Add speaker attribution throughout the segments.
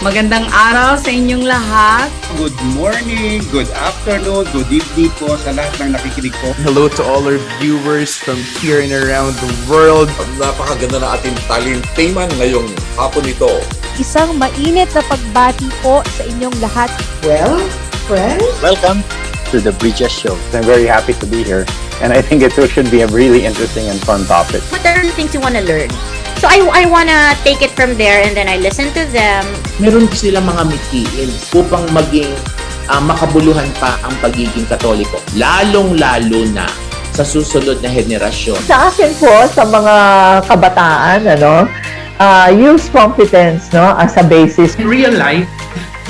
Speaker 1: Magandang araw sa inyong lahat.
Speaker 2: Good morning, good afternoon, good evening po sa lahat ng nakikinig po.
Speaker 3: Hello to all our viewers from here and around the world.
Speaker 4: Napakaganda na ating talintiman ngayong hapon ito.
Speaker 5: Isang mainit na pagbati po sa inyong lahat.
Speaker 6: Well, friends,
Speaker 7: welcome to the Bridges Show.
Speaker 8: I'm very happy to be here, and I think it should be a really interesting and fun topic.
Speaker 9: What are the things you want to learn? So I wanna take it from there and then I listen to them.
Speaker 6: meron sila mga mithiin upang maging makabuluhan pa ang pagiging Katoliko. Lalong-lalo na sa susunod na henerasyon.
Speaker 10: Sa akin po, sa mga kabataan, use competence as a basis.
Speaker 11: In real life,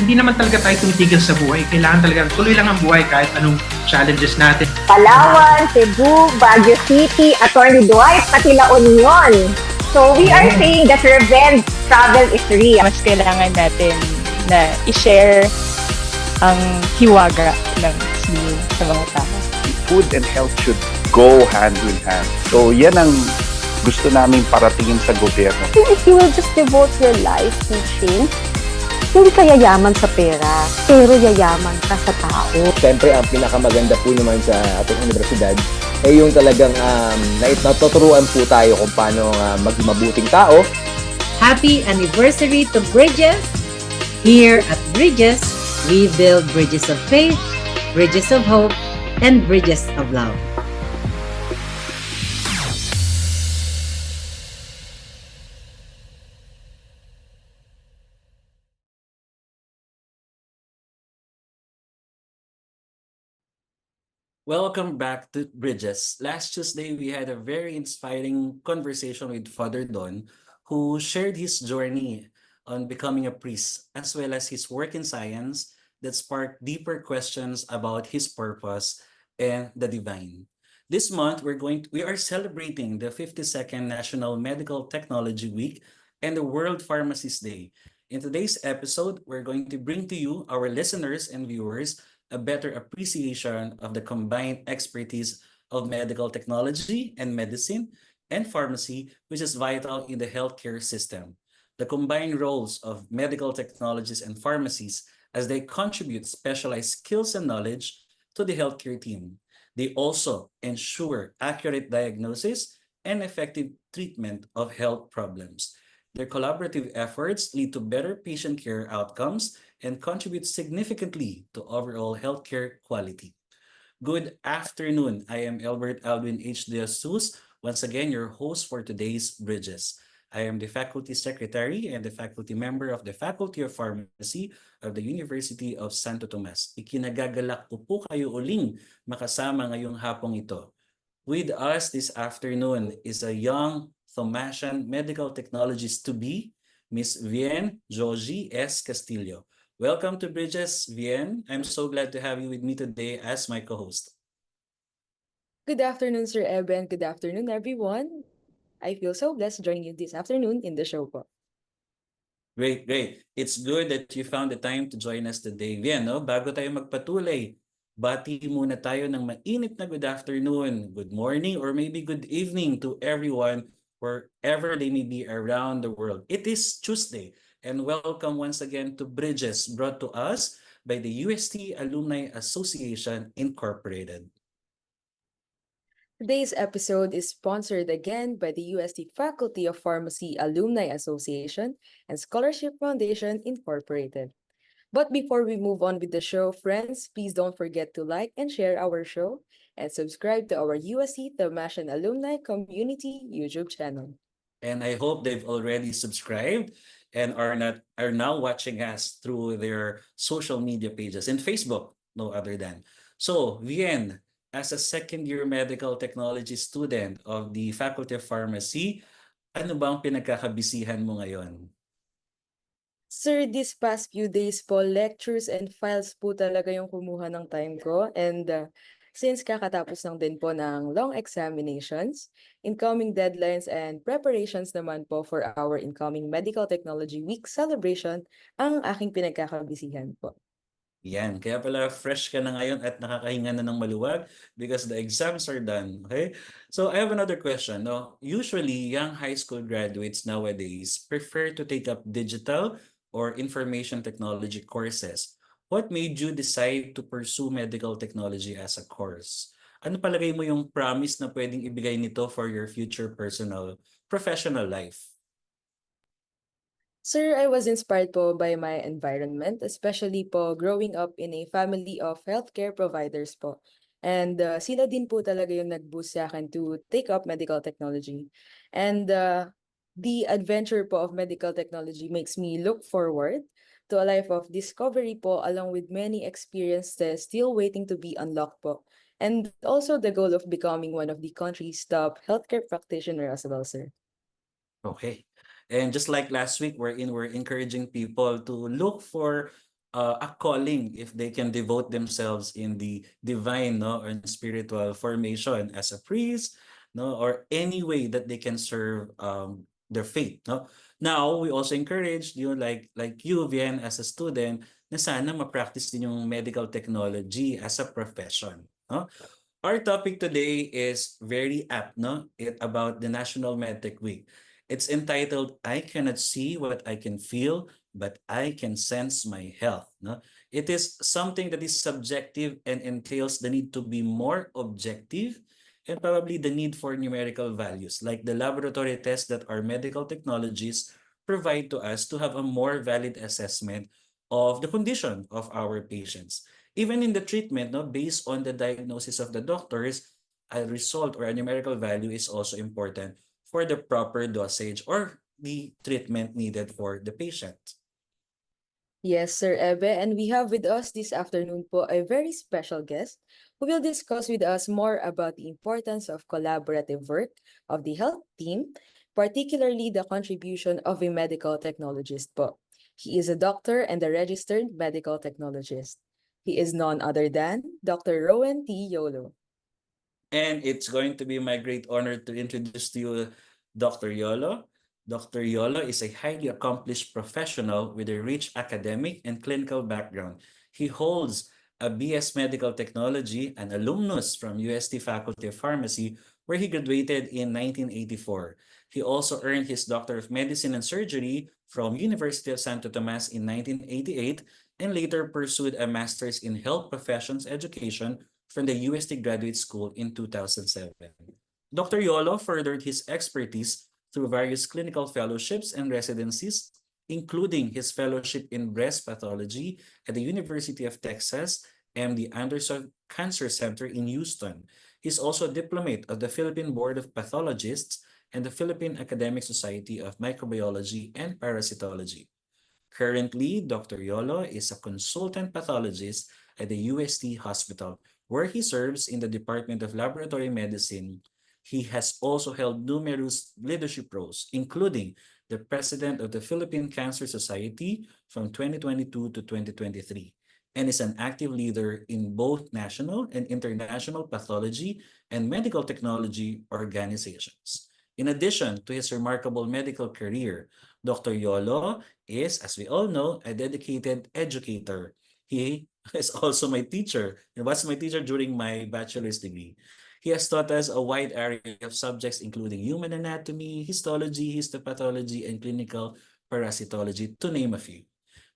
Speaker 11: hindi naman talaga tayo tumitigil sa buhay. Kailangan talaga tuloy lang ang buhay kahit anong challenges natin.
Speaker 12: Palawan, Cebu, Baguio City, Atty. Dwight, pati La Union. So we are saying that revenge travel is real.
Speaker 5: Mas kailangan natin na i-share ang hiwaga ng sinin sa mga tao.
Speaker 8: Food and health should go hand in hand. So yan ang gusto namin paratingin sa gobyerno.
Speaker 12: If you will just devote your life teaching, hindi ka yayaman sa pera, pero yayaman ka sa tao.
Speaker 7: Siyempre, ang pinakamaganda po naman sa ating universidad ay yung talagang natuturuan po tayo kung paano maging mabuting tao.
Speaker 1: Happy anniversary to Bridges! Here at Bridges, we build bridges of faith, bridges of hope, and bridges of love.
Speaker 13: Welcome back to Bridges. Last Tuesday, we had a very inspiring conversation with Father Don, who shared his journey on becoming a priest, as well as his work in science that sparked deeper questions about his purpose and the divine. This month, we are celebrating the 52nd National Medical Technology Week and the World Pharmacist Day. In today's episode, we're going to bring to you, our listeners and viewers, a better appreciation of the combined expertise of medical technology and medicine and pharmacy, which is vital in the healthcare system. The combined roles of medical technologists and pharmacies as they contribute specialized skills and knowledge to the healthcare team. They also ensure accurate diagnosis and effective treatment of health problems. Their collaborative efforts lead to better patient care outcomes and contribute significantly to overall healthcare quality. Good afternoon. I am Elbert Aldwin de Jesus, once again your host for today's Bridges. I am the Faculty Secretary and the Faculty Member of the Faculty of Pharmacy of the University of Santo Tomas. Ikinagagalak ko po kayo uling makasama ngayong hapong ito. With us this afternoon is a young Thomasian medical technologist to be, Miss Vhienne Joegee S. Castillo. Welcome to Bridges, Vhienne. I'm so glad to have you with me today as my co-host.
Speaker 14: Good afternoon, Sir Eben. Good afternoon, everyone. I feel so blessed joining you this afternoon in the show po.
Speaker 13: Great, great. It's good that you found the time to join us today. Vhienne, bago tayo magpatuloy, bati muna tayo ng mainit na good afternoon, good morning, or maybe good evening to everyone wherever they may be around the world. It is Tuesday, and welcome once again to Bridges, brought to us by the UST Alumni Association Incorporated.
Speaker 14: Today's episode is sponsored again by the UST Faculty of Pharmacy Alumni Association and Scholarship Foundation Incorporated. But before we move on with the show, friends, please don't forget to like and share our show and subscribe to our UST Thomasian Alumni Community YouTube channel.
Speaker 13: And I hope they've already subscribed and are now watching us through their social media pages and Facebook, no other than. So, Vhienne, as a second-year medical technology student of the Faculty of Pharmacy, ano bang pinagkakabisihan mo ngayon?
Speaker 14: Sir, this past few days po, lectures and files po talaga yung kumuha ng time ko. And since kakatapos lang din po ng long examinations, incoming deadlines and preparations naman po for our incoming Medical Technology Week celebration ang aking pinagkakabisihan po.
Speaker 13: Yan, kaya pala fresh ka na ngayon at nakakahinga na ng maluwag because the exams are done, okay? So I have another question, no? Usually, young high school graduates nowadays prefer to take up digital or information technology courses. What made you decide to pursue medical technology as a course? Ano palagay mo yung promise na pwedeng ibigay nito for your future professional life?
Speaker 14: Sir, I was inspired po by my environment, especially po growing up in a family of healthcare providers po. And sila din po talaga yung nag-boost sa akin to take up medical technology. And the adventure po of medical technology makes me look forward to a life of discovery po along with many experiences still waiting to be unlocked po. And also the goal of becoming one of the country's top healthcare practitioner as well, sir.
Speaker 13: Okay. And just like last week, we're encouraging people to look for a calling if they can devote themselves in the divine, no, or spiritual formation as a priest, no, or any way that they can serve their faith, no. Now we also encourage you, like you, Vhienne, as a student, na sana ma-practice din yung medical technology as a profession, no. Our topic today is very apt, no, about the National MedTech Week. It's entitled, I cannot see what I can feel, but I can sense my health. No? It is something that is subjective and entails the need to be more objective and probably the need for numerical values, like the laboratory tests that our medical technologists provide to us to have a more valid assessment of the condition of our patients. Even in the treatment, no, based on the diagnosis of the doctors, a result or a numerical value is also important for the proper dosage or the treatment needed for the patient.
Speaker 14: Yes, Sir Ebe, and we have with us this afternoon po a very special guest who will discuss with us more about the importance of collaborative work of the health team, particularly the contribution of a medical technologist po. He is a doctor and a registered medical technologist. He is none other than Dr. Rowen T. Yolo.
Speaker 13: And it's going to be my great honor to introduce to you Dr. Yolo. Dr. Yolo is a highly accomplished professional with a rich academic and clinical background. He holds a BS Medical Technology, an alumnus from UST Faculty of Pharmacy, where he graduated in 1984. He also earned his Doctor of Medicine and Surgery from University of Santo Tomas in 1988 and later pursued a Master's in Health Professions Education from the UST Graduate School in 2007. Dr. Yolo furthered his expertise through various clinical fellowships and residencies, including his fellowship in breast pathology at the University of Texas and the Anderson Cancer Center in Houston. He's also a diplomate of the Philippine Board of Pathologists and the Philippine Academic Society of Microbiology and Parasitology. Currently, Dr. Yolo is a consultant pathologist at the UST Hospital, where he serves in the Department of Laboratory Medicine. He has also held numerous leadership roles, including the president of the Philippine Cancer Society from 2022 to 2023, and is an active leader in both national and international pathology and medical technology organizations. In addition to his remarkable medical career, Dr. Yolo is, as we all know, a dedicated educator. He is also my teacher and was my teacher during my bachelor's degree. He has taught us a wide array of subjects, including human anatomy, histology, histopathology, and clinical parasitology, to name a few.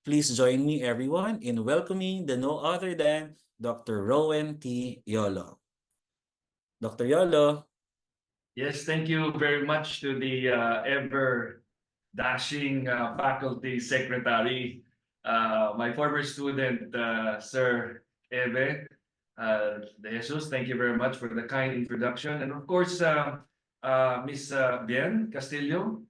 Speaker 13: Please join me, everyone, in welcoming the no other than Dr. Rowen T. Yolo. Dr. Yolo.
Speaker 15: Yes, thank you very much to the ever dashing faculty secretary, my former student, Sir Ebe de Jesus. Thank you very much for the kind introduction. And of course, Miss Vhienne Castillo,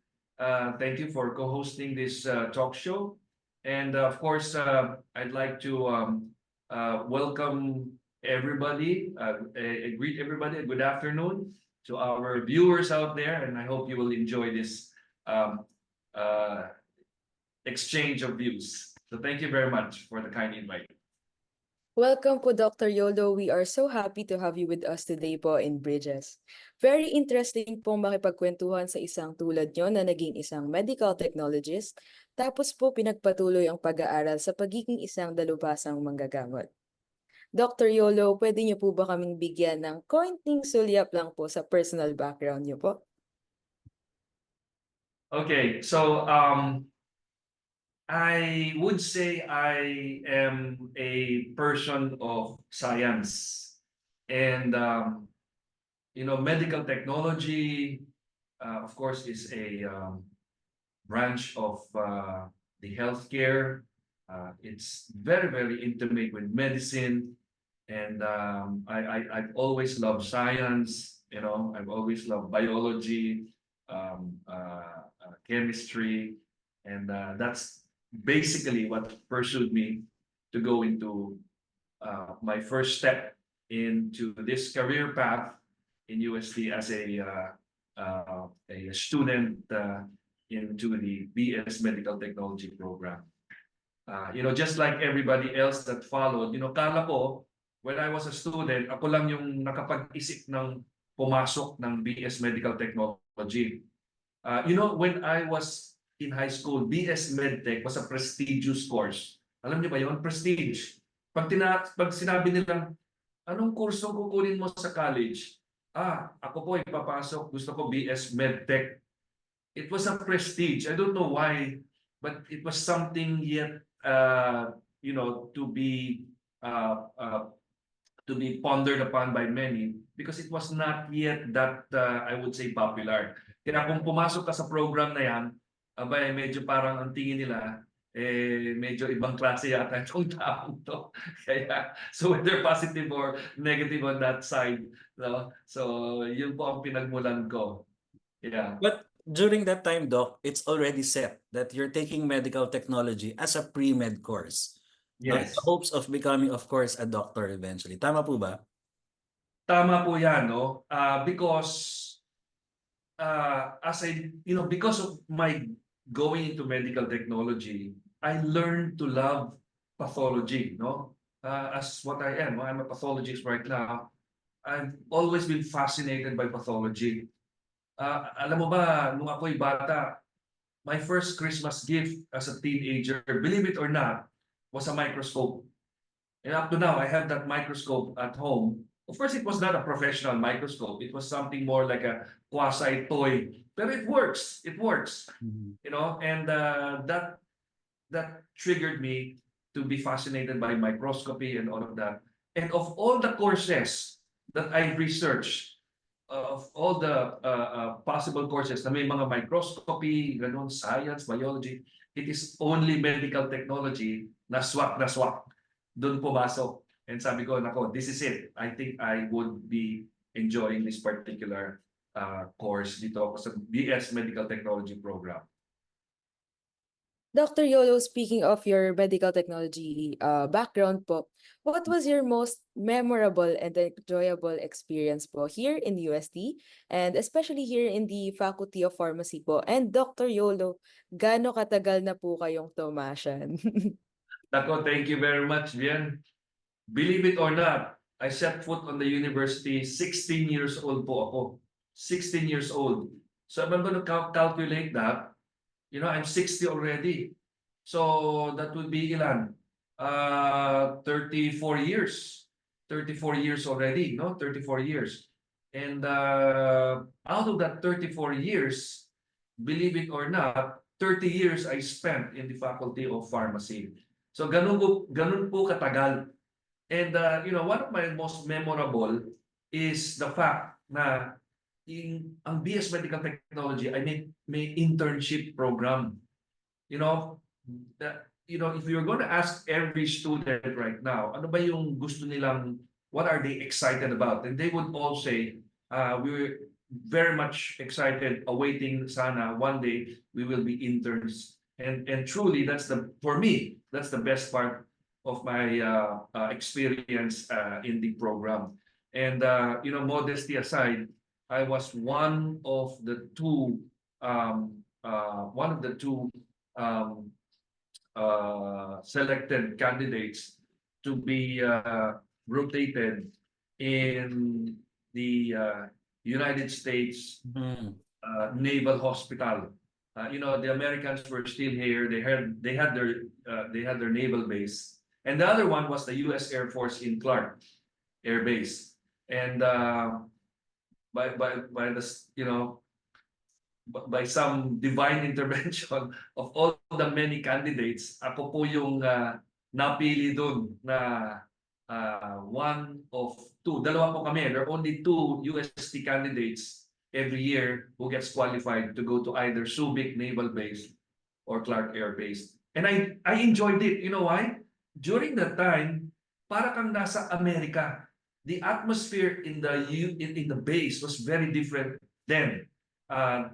Speaker 15: thank you for co-hosting this talk show. And of course, I'd like to welcome everybody, greet everybody, good afternoon to our viewers out there, and I hope you will enjoy this exchange of views. So thank you very much for the kind invite.
Speaker 14: Welcome po, Dr. Yolo. We are so happy to have you with us today po in Bridges. Very interesting pong makipagkwentuhan sa isang tulad nyo na naging isang medical technologist, tapos po pinagpatuloy ang pag-aaral sa pagiging isang dalubhasang manggagamot. Dr. Yolo, pwede niyo po ba kaming bigyan ng konting sulyap lang po sa personal background niyo po?
Speaker 15: Okay, so I would say I am a person of science, and medical technology, of course, is a branch of the healthcare. It's very, very intimate with medicine, and I've always loved science. I've always loved biology, chemistry, and that's basically what pursued me to go into my first step into this career path in UST as a student into the BS Medical Technology program. Just like everybody else that followed, kala ko, when I was a student, ako lang yung nakapag-isip ng pumasok ng BS Medical Technology. When I was in high school, BS MedTech was a prestigious course. Alam niyo ba yun? Prestige. Pag sinabi nilang, anong kurso kukunin mo sa college? Ako po ipapasok. Gusto ko BS MedTech. It was a prestige. I don't know why, but it was something yet, to be pondered upon by many because it was not yet that, I would say, popular. Kaya kung pumasok ka sa program na yan, abay, medyo parang ang tingin nila, medyo ibang klase yata itong taong to. Kaya, so whether positive or negative on that side, no? So yun po ang pinagmulan ko. Yeah.
Speaker 13: But during that time, Doc, it's already set that you're taking medical technology as a pre-med course.
Speaker 15: Yes.
Speaker 13: The hopes of becoming, of course, a doctor eventually. Tama po ba?
Speaker 15: Tama po yan, no? Because because of my going into medical technology, I learned to love pathology, no? As what I am, I'm a pathologist right now. I've always been fascinated by pathology. Alam mo ba, nung ako'y bata, my first Christmas gift as a teenager, believe it or not, was a microscope. And up to now, I have that microscope at home. Of course, it was not a professional microscope. It was something more like a quasi-toy. But it works. It works. And that triggered me to be fascinated by microscopy and all of that. And of all the courses that I researched, of all the possible courses na may mga microscopy, ganun, science, biology, it is only medical technology na swak. Doon pumasok. And sabi ko, nako, this is it. I think I would be enjoying this particular course dito ako sa BS Medical Technology program.
Speaker 14: Dr. Yolo, speaking of your medical technology background po, what was your most memorable and enjoyable experience po here in UST and especially here in the Faculty of Pharmacy po? And Dr. Yolo, gaano katagal na po kayong Thomasian?
Speaker 15: Nako, thank you very much, Vhienne. Believe it or not, I set foot on the university 16 years old po ako. 16 years old. So I'm going to calculate that. I'm 60 already. So that would be ilan? 34 years. 34 years already, no? 34 years. And out of that 34 years, believe it or not, 30 years I spent in the Faculty of Pharmacy. So ganun po katagal. And one of my most memorable is the fact na ang BS Medical Technology, I may internship program. If you're going to ask every student right now, ano ba yung gusto nilang, what are they excited about? And they would all say, we're very much excited, awaiting sana one day we will be interns. And truly, for me, that's the best part of my experience in the program. And modesty aside, I was one of the two selected candidates to be rotated in the United States Naval Hospital. The Americans were still here. They had their naval base, and the other one was the U.S. Air Force in Clark Air Base. And by the by some divine intervention of all the many candidates, ako po yung napili doon na one of two. Dalawa po kami. There are only two UST candidates every year who gets qualified to go to either Subic Naval Base or Clark Air Base. And I enjoyed it. You know why? During that time, para kang nasa Amerika. The atmosphere in the base was very different then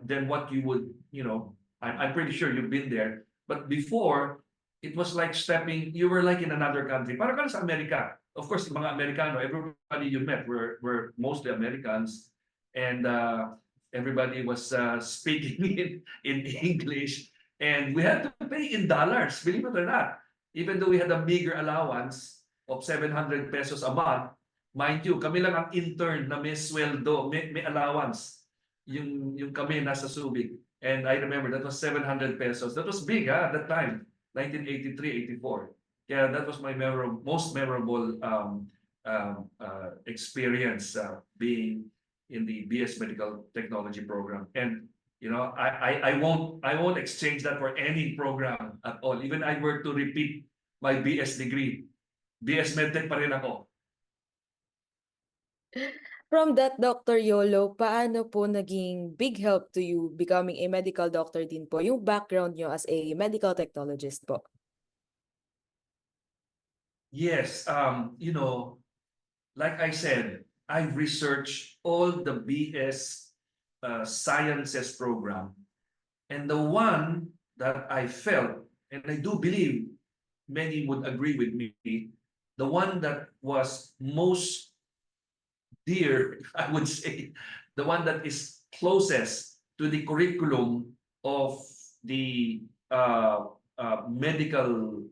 Speaker 15: than what you would, I'm pretty sure you've been there. But before, it was like you were like in another country. Para ka sa Amerika. Of course, mga Amerikano, everybody you met were mostly Americans. And everybody was speaking in English. And we had to pay in dollars, believe it or not. Even though we had a meager allowance of 700 pesos a month, mind you, kami lang ang intern na may sweldo, may allowance. Yung kami nasa Subic. And I remember that was 700 pesos. That was big at that time, 1983, 84. Yeah, that was my most memorable experience being in the BS Medical Technology program. And I won't exchange that for any program at all. Even I were to repeat my BS degree, BS MedTech pa rin ako.
Speaker 14: From that, Dr. Yolo, paano po naging big help to you becoming a medical doctor din po, yung background nyo as a medical technologist po?
Speaker 15: Yes, like I said, I've researched all the BS sciences program, and the one that I felt, and I do believe many would agree with me, the one that was most dear, I would say, the one that is closest to the curriculum of the medical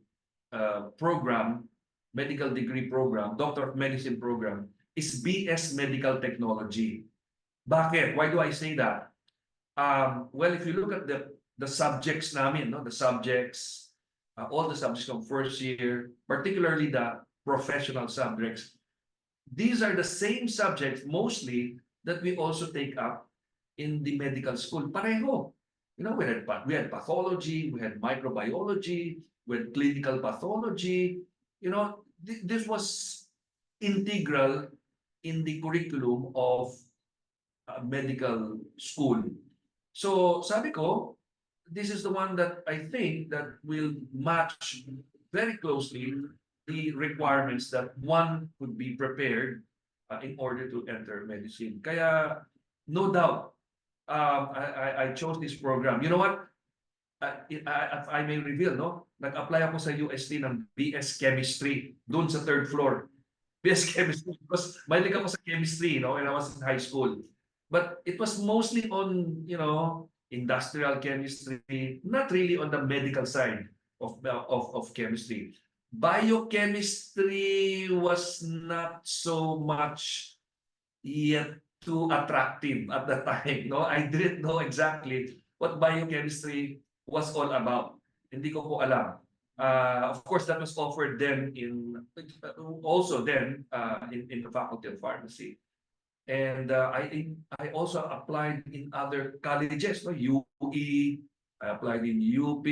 Speaker 15: program, medical degree program, Doctor of Medicine program, is BS Medical Technology. Bakit? Why do I say that? Well, if you look at the subjects namin, no, the subjects, all the subjects from first year, particularly the professional subjects, these are the same subjects mostly that we also take up in the medical school. Pareho. We had pathology, we had microbiology, we had clinical pathology. This was integral in the curriculum of medical school. So sabi ko, this is the one that I think that will match very closely the requirements that one could be prepared in order to enter medicine. Kaya, no doubt, I chose this program. You know what? If I may reveal, no? Nag-apply ako sa UST ng BS Chemistry, doon sa third floor. BS Chemistry, because mahilig ako sa chemistry, when I was in high school. But it was mostly on, industrial chemistry, not really on the medical side of chemistry. Biochemistry was not so much yet too attractive at the time. I didn't know exactly what biochemistry was all about. Hindi ko po alam. Of course, that was offered then in the Faculty of Pharmacy. And I also applied in other colleges, UE, I applied in UP,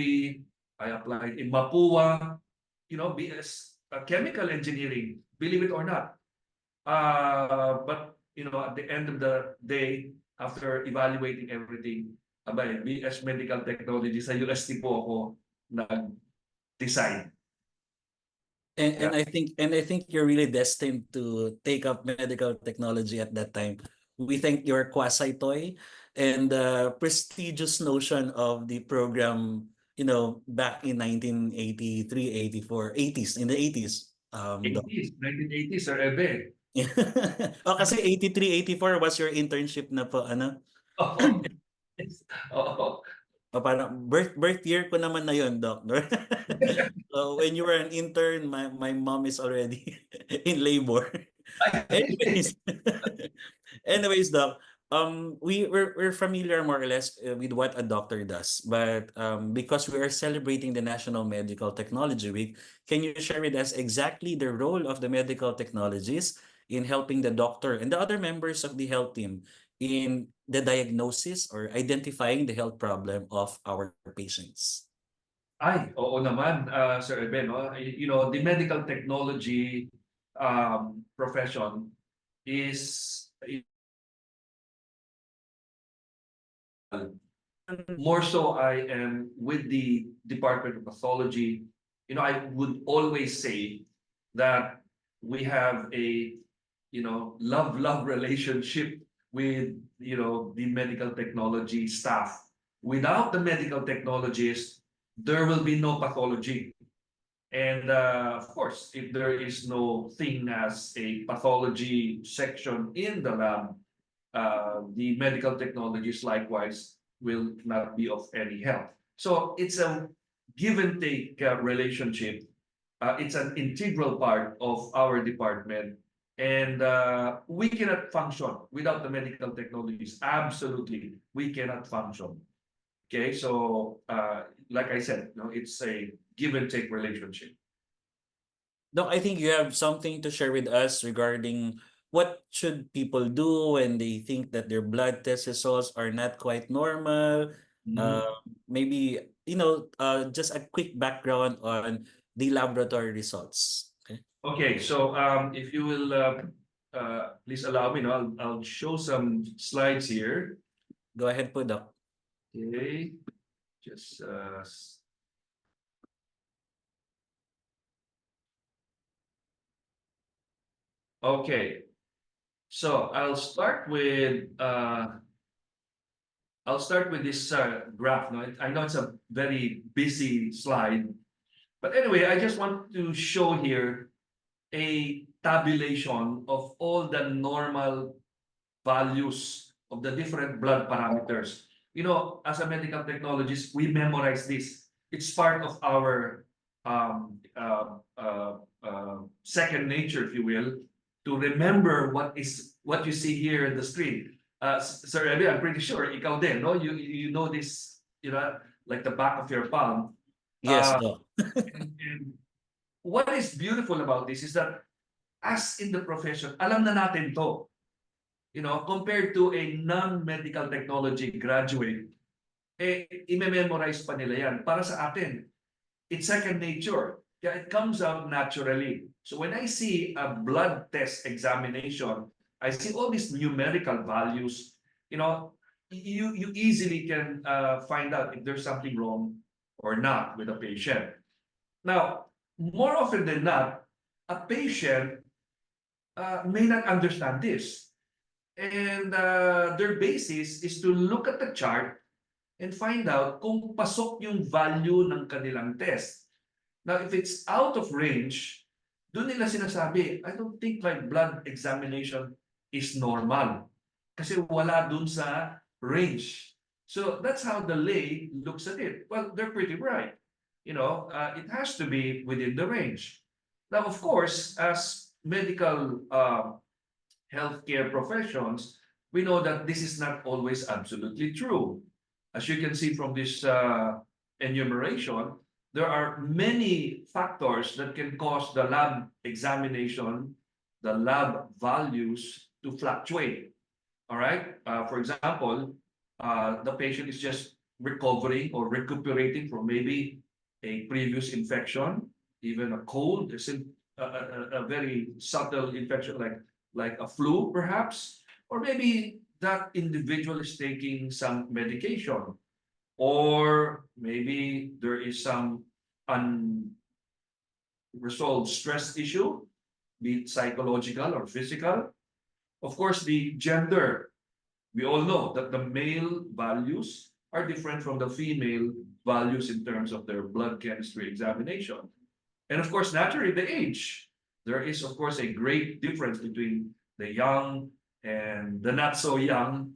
Speaker 15: I applied in Mapua, BS chemical engineering, believe it or not. But at the end of the day, after evaluating everything, BS Medical Technology sa UST po ako nag-decide.
Speaker 13: And I think you're really destined to take up medical technology at that time. We think your quasi-toy and the prestigious notion of the program, back in 1983, 84, 80s, in the 80s.
Speaker 15: 1980s, Sir Ebe.
Speaker 13: Kasi 83, 84 was your internship na po, ano?
Speaker 15: Oo.
Speaker 13: Parang birth year ko naman na yun, Doc. So when you were an intern, my mom is already in labor. Anyways, Doc, we're familiar more or less with what a doctor does, but because we are celebrating the National Medical Technology Week, can you share with us exactly the role of the medical technologists in helping the doctor and the other members of the health team in the diagnosis or identifying the health problem of our patients?
Speaker 15: Ay, oo naman, Sir Eben, no? You know, the medical technology profession is more so I am with the Department of Pathology. You know, I would always say that we have a, you know, love relationship with, you know, the medical technology staff. Without the medical technologists, there will be no pathology. And of course, if there is no thing as a pathology section in the lab, the medical technologies likewise will not be of any help. So it's a give and take relationship. It's an integral part of our department, and we cannot function without the medical technologies. Absolutely, we cannot function. Okay, so like I said, you know, it's a give and take relationship.
Speaker 13: Doc, I think you have something to share with us regarding what should people do when they think that their blood test results are not quite normal. Uh, Maybe, you know, just a quick background on the laboratory results. Okay.
Speaker 15: Okay, so if you will please allow me, no, I'll show some slides here.
Speaker 13: Go ahead po, Doc.
Speaker 15: Okay, just okay. So I'll start with this graph. No, I know it's a very busy slide, but anyway, I just want to show here a tabulation of all the normal values of the different blood parameters. You know, as a medical technologist, we memorize this. It's part of our second nature, if you will, to remember what you see here in the screen. Sir Remy, I'm pretty sure ikaw din, no? You know this, you know, like the back of your palm.
Speaker 13: Yes, Doc.
Speaker 15: And what is beautiful about this is that as in the profession, alam na natin to. You know, compared to a non-medical technology graduate, i-memorize pa nila yan. Para sa atin, it's second nature. Yeah, it comes out naturally. So when I see a blood test examination, I see all these numerical values. You know, you easily can find out if there's something wrong or not with a patient. Now, more often than not, a patient may not understand this. And their basis is to look at the chart and find out kung pasok yung value ng kanilang test. Now, if it's out of range, doon nila sinasabi, I don't think my blood examination is normal. Kasi wala doon sa range. So that's how the lay looks at it. Well, they're pretty right. You know, it has to be within the range. Now, of course, as medical healthcare professions, we know that this is not always absolutely true. As you can see from this enumeration, there are many factors that can cause the lab examination, the lab values to fluctuate. All right. For example, the patient is just recovering or recuperating from maybe a previous infection, even a cold, a very subtle infection like a flu, perhaps, or maybe that individual is taking some medication, or maybe there is some unresolved stress issue, be it psychological or physical. Of course, the gender. We all know that the male values are different from the female values in terms of their blood chemistry examination. And of course, naturally, the age. There is, of course, a great difference between the young and the not so young.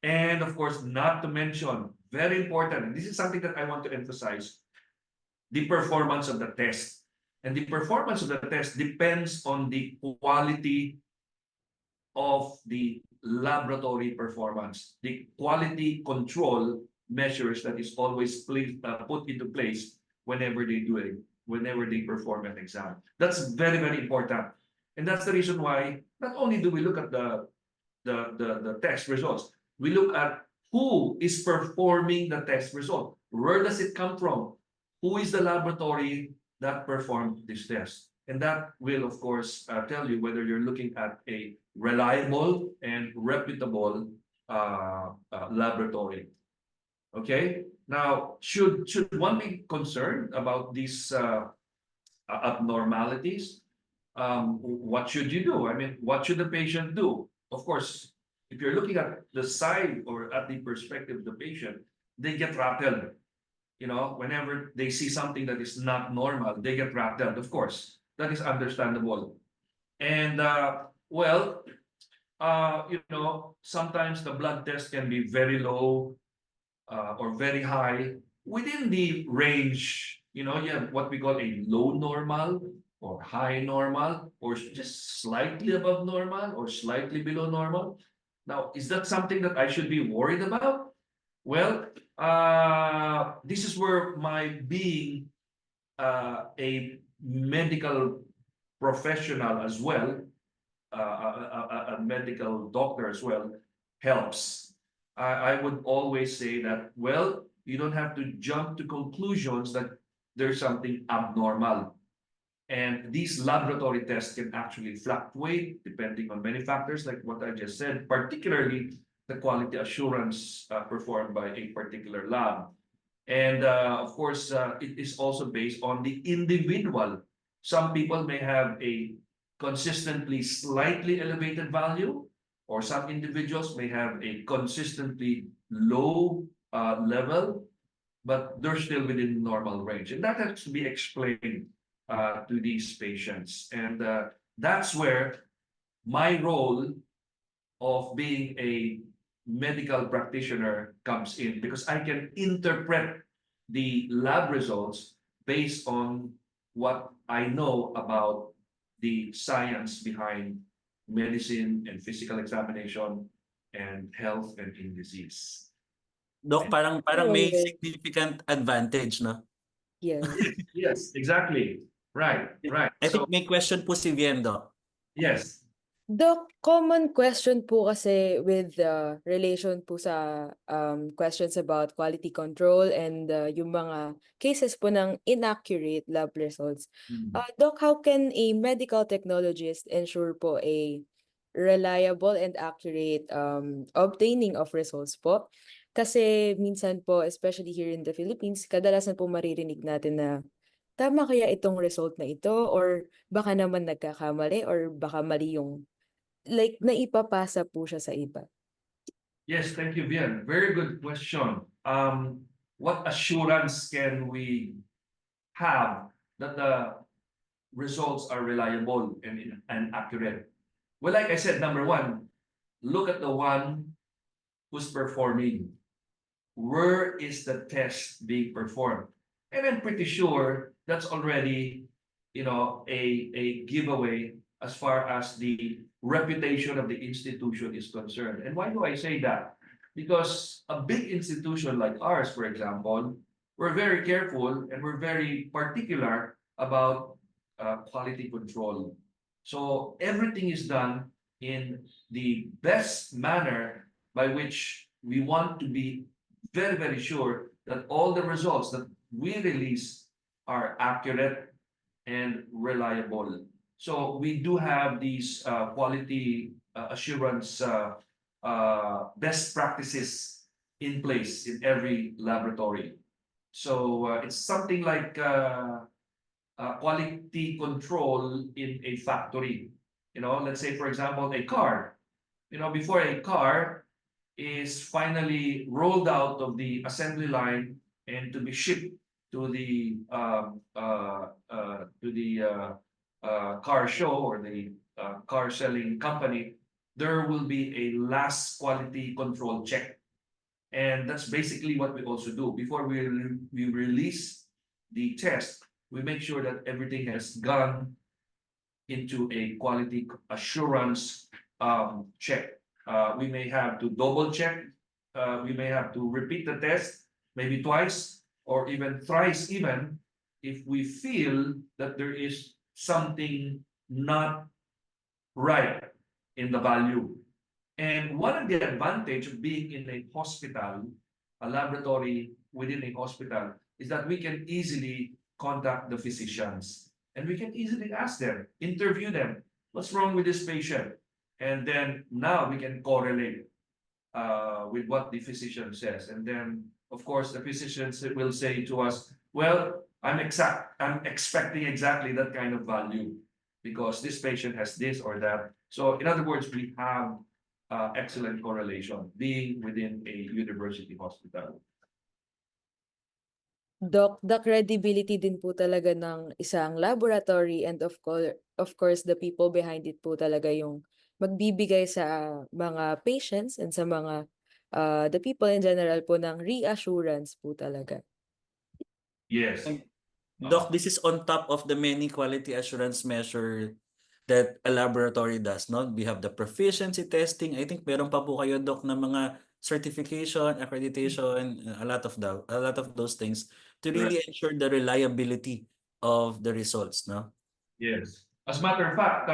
Speaker 15: And of course, not to mention, very important, and this is something that I want to emphasize, the performance of the test. And the performance of the test depends on the quality of the laboratory performance, the quality control measures that is always put into place whenever they perform an exam. That's very, very important. And that's the reason why not only do we look at the the test results. We look at who is performing the test result. Where does it come from? Who is the laboratory that performed this test? And that will, of course, tell you whether you're looking at a reliable and reputable laboratory. Okay. Now, should one be concerned about these abnormalities? What should you do? I mean, what should the patient do? Of course, if you're looking at the side or at the perspective of the patient, they get rattled. You know, whenever they see something that is not normal, they get rattled. Of course, that is understandable. And you know, sometimes the blood test can be very low or very high within the range. You know, you have what we call a low normal or high normal, or just slightly above normal or slightly below normal. Now, is that something that I should be worried about? Well, this is where my being a medical professional as well, a medical doctor as well, helps. I would always say that, well, you don't have to jump to conclusions that there's something abnormal. And these laboratory tests can actually fluctuate depending on many factors, like what I just said, particularly the quality assurance performed by a particular lab. And of course, it is also based on the individual. Some people may have a consistently slightly elevated value, or some individuals may have a consistently low level, but they're still within normal range. And that has to be explained to these patients. And that's where my role of being a medical practitioner comes in, because I can interpret the lab results based on what I know about the science behind medicine and physical examination and health and in disease.
Speaker 13: Doc, parang may significant advantage, no?
Speaker 14: Yes.
Speaker 15: Yes, exactly. Right.
Speaker 13: I think may question po si Vhienne, Doc.
Speaker 15: Yes.
Speaker 14: Doc, common question po kasi with relation po sa questions about quality control and yung mga cases po ng inaccurate lab results. Doc, how can a medical technologist ensure po a reliable and accurate obtaining of results po? Kasi minsan po, especially here in the Philippines, kadalasan po maririnig natin na tama kaya itong result na ito, or baka naman nagkakamali, or baka mali yung like naipapasa po siya sa iba.
Speaker 15: Yes, thank you, Vhienne. Very good question. What assurance can we have that the results are reliable and accurate? Well, like I said, number one, look at the one who's performing. Where is the test being performed? And I'm pretty sure that's already, you know, a giveaway as far as the reputation of the institution is concerned. And why do I say that? Because a big institution like ours, for example, we're very careful and we're very particular about quality control. So everything is done in the best manner by which we want to be very, very sure that all the results that we release are accurate and reliable. So we do have these quality assurance best practices in place in every laboratory. So it's something like quality control in a factory. You know, let's say, for example, a car. You know, before a car is finally rolled out of the assembly line and to be shipped to the car show or the car selling company, there will be a last quality control check. And that's basically what we also do. Before we release the test, we make sure that everything has gone into a quality assurance check. We may have to double check. We may have to repeat the test, maybe twice or even thrice even, if we feel that there is something not right in the value. And one of the advantage of being in a hospital, a laboratory within a hospital, is that we can easily contact the physicians and we can easily ask them, interview them, what's wrong with this patient? And then now we can correlate with what the physician says. And then, of course, the physicians will say to us, well, I'm expecting exactly that kind of value because this patient has this or that. So in other words, we have excellent correlation being within a university hospital.
Speaker 14: Doc, the credibility din po talaga ng isang laboratory and of course the people behind it po talaga yung magbibigay sa mga patients and sa mga the people in general po ng reassurance po talaga.
Speaker 15: Yes.
Speaker 13: Doc, this is on top of the many quality assurance measure that a laboratory does, no? We have the proficiency testing. I think meron pa po kayo, Doc, na mga certification, accreditation, a lot of those things to really ensure the reliability of the results, no?
Speaker 15: Yes. As a matter of fact,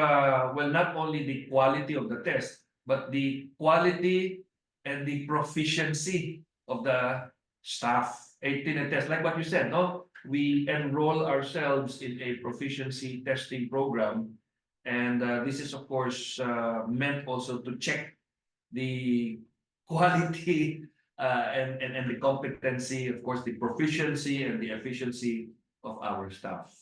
Speaker 15: well, not only the quality of the test, but the quality and the proficiency of the staff. 18 test, like what you said, no? We enroll ourselves in a proficiency testing program, and this is, of course, meant also to check the quality and the competency, of course, the proficiency and the efficiency of our staff.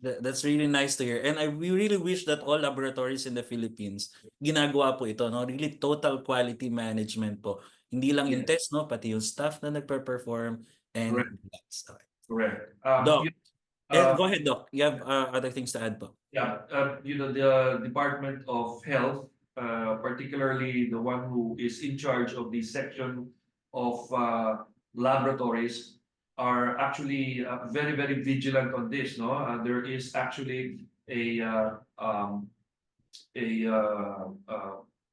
Speaker 13: That's really nice to hear. And we really wish that all laboratories in the Philippines ginagawa po ito, no? Really total quality management po. Hindi lang yung test, no? Pati yung staff na nagpe-perform and that's okay.
Speaker 15: Correct.
Speaker 13: Doc, go ahead, Doc. You have other things to add po.
Speaker 15: Yeah, the Department of Health, particularly the one who is in charge of the section of laboratories, are actually very, very vigilant on this. No, there is actually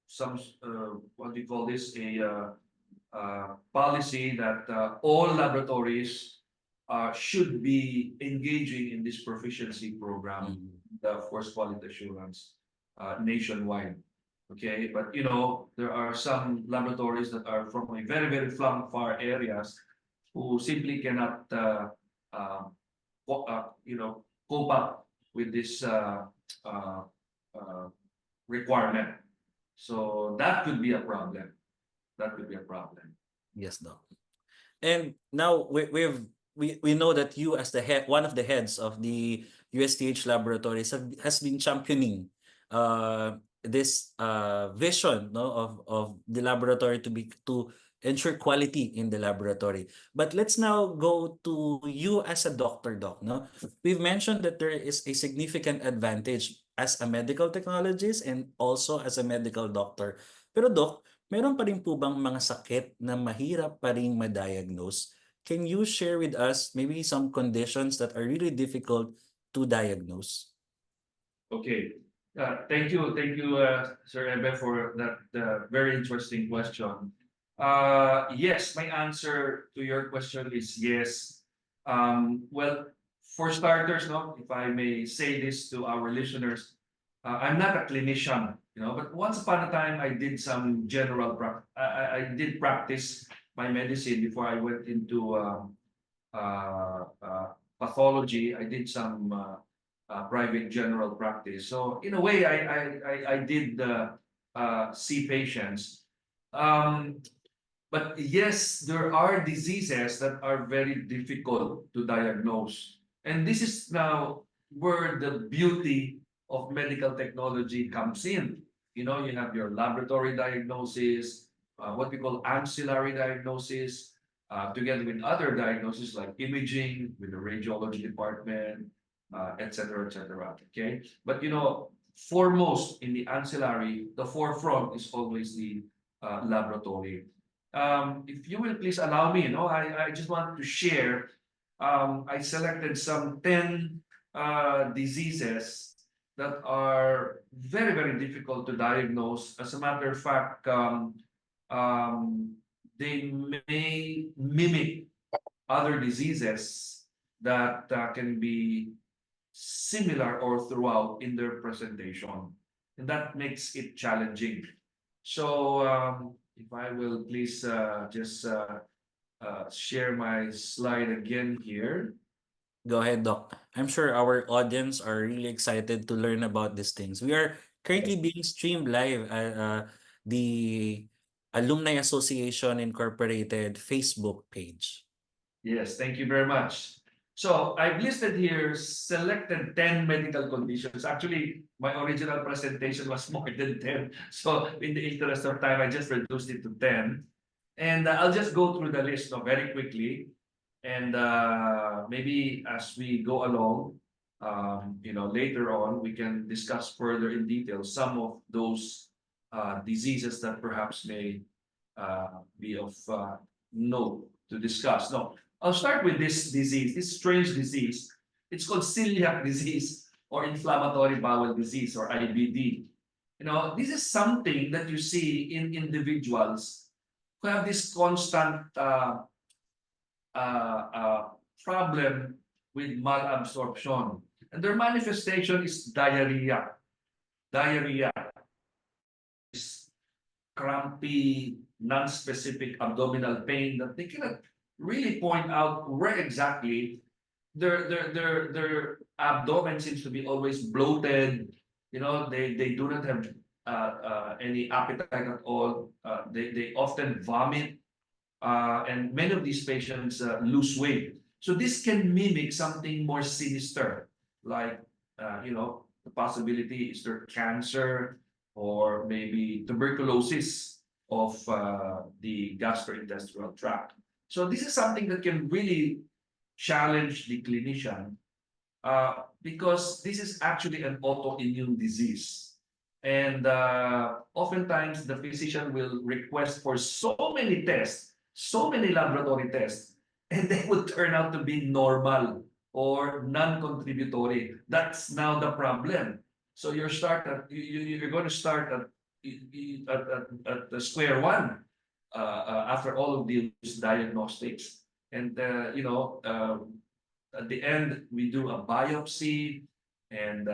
Speaker 15: some what do you call this, policy that all laboratories should be engaging in this proficiency program, of course, quality assurance nationwide. Okay, but there are some laboratories that are from a very, very far areas who simply cannot cope up with this requirement. So that could be a problem. That could be a problem.
Speaker 13: Yes, Doc. And now we know that you, as the head, one of the heads of the USTH laboratories, has been championing this vision, no, of the laboratory to ensure quality in the laboratory. But let's now go to you as a doctor, Doc. No, we've mentioned that there is a significant advantage as a medical technologist and also as a medical doctor. Pero Doc, meron pa rin po bang mga sakit na mahirap pa rin ma-diagnose? Can you share with us maybe some conditions that are really difficult to diagnose?
Speaker 15: Okay. Thank you, Sir Ebe, for that very interesting question. Yes, my answer to your question is yes. Well, for starters, no, if I may say this to our listeners, I'm not a clinician, but once upon a time I did some general practice. I did practice my medicine before I went into pathology. I did some private general practice. So in a way, I did see patients. But yes, there are diseases that are very difficult to diagnose. And this is now where the beauty of medical technology comes in. You have your laboratory diagnosis, what we call ancillary diagnosis, together with other diagnoses like imaging with the radiology department, etc., etc. Okay, but foremost in the ancillary, the forefront is always the laboratory. If you will please allow me, I just want to share. I selected some 10 diseases that are very, very difficult to diagnose. As a matter of fact, they may mimic other diseases that can be similar or throughout in their presentation. And that makes it challenging. So if I will please just share my slide again here.
Speaker 13: Go ahead, Doc. I'm sure our audience are really excited to learn about these things. We are currently being streamed live at the Alumni Association Incorporated Facebook page.
Speaker 15: Yes, thank you very much. So I've listed here selected 10 medical conditions. Actually, my original presentation was more than 10. So in the interest of time, I just reduced it to 10. And I'll just go through the list very quickly. And maybe as we go along, later on, we can discuss further in detail some of those diseases that perhaps may be of note to discuss. No, I'll start with this disease, this strange disease. It's called celiac disease or inflammatory bowel disease or IBD. This is something that you see in individuals who have this constant problem with malabsorption. And their manifestation is diarrhea. Diarrhea is crampy, non-specific abdominal pain that they cannot really point out where exactly. Their abdomen seems to be always bloated. They do not have any appetite at all. They often vomit, and many of these patients lose weight. So this can mimic something more sinister, like the possibility is there cancer or maybe tuberculosis of the gastrointestinal tract. So this is something that can really challenge the clinician because this is actually an autoimmune disease. And oftentimes the physician will request for so many tests, so many laboratory tests, and they would turn out to be normal or non-contributory. That's now the problem. So you're going to start at the square one after all of these diagnostics. And at the end, we do a biopsy and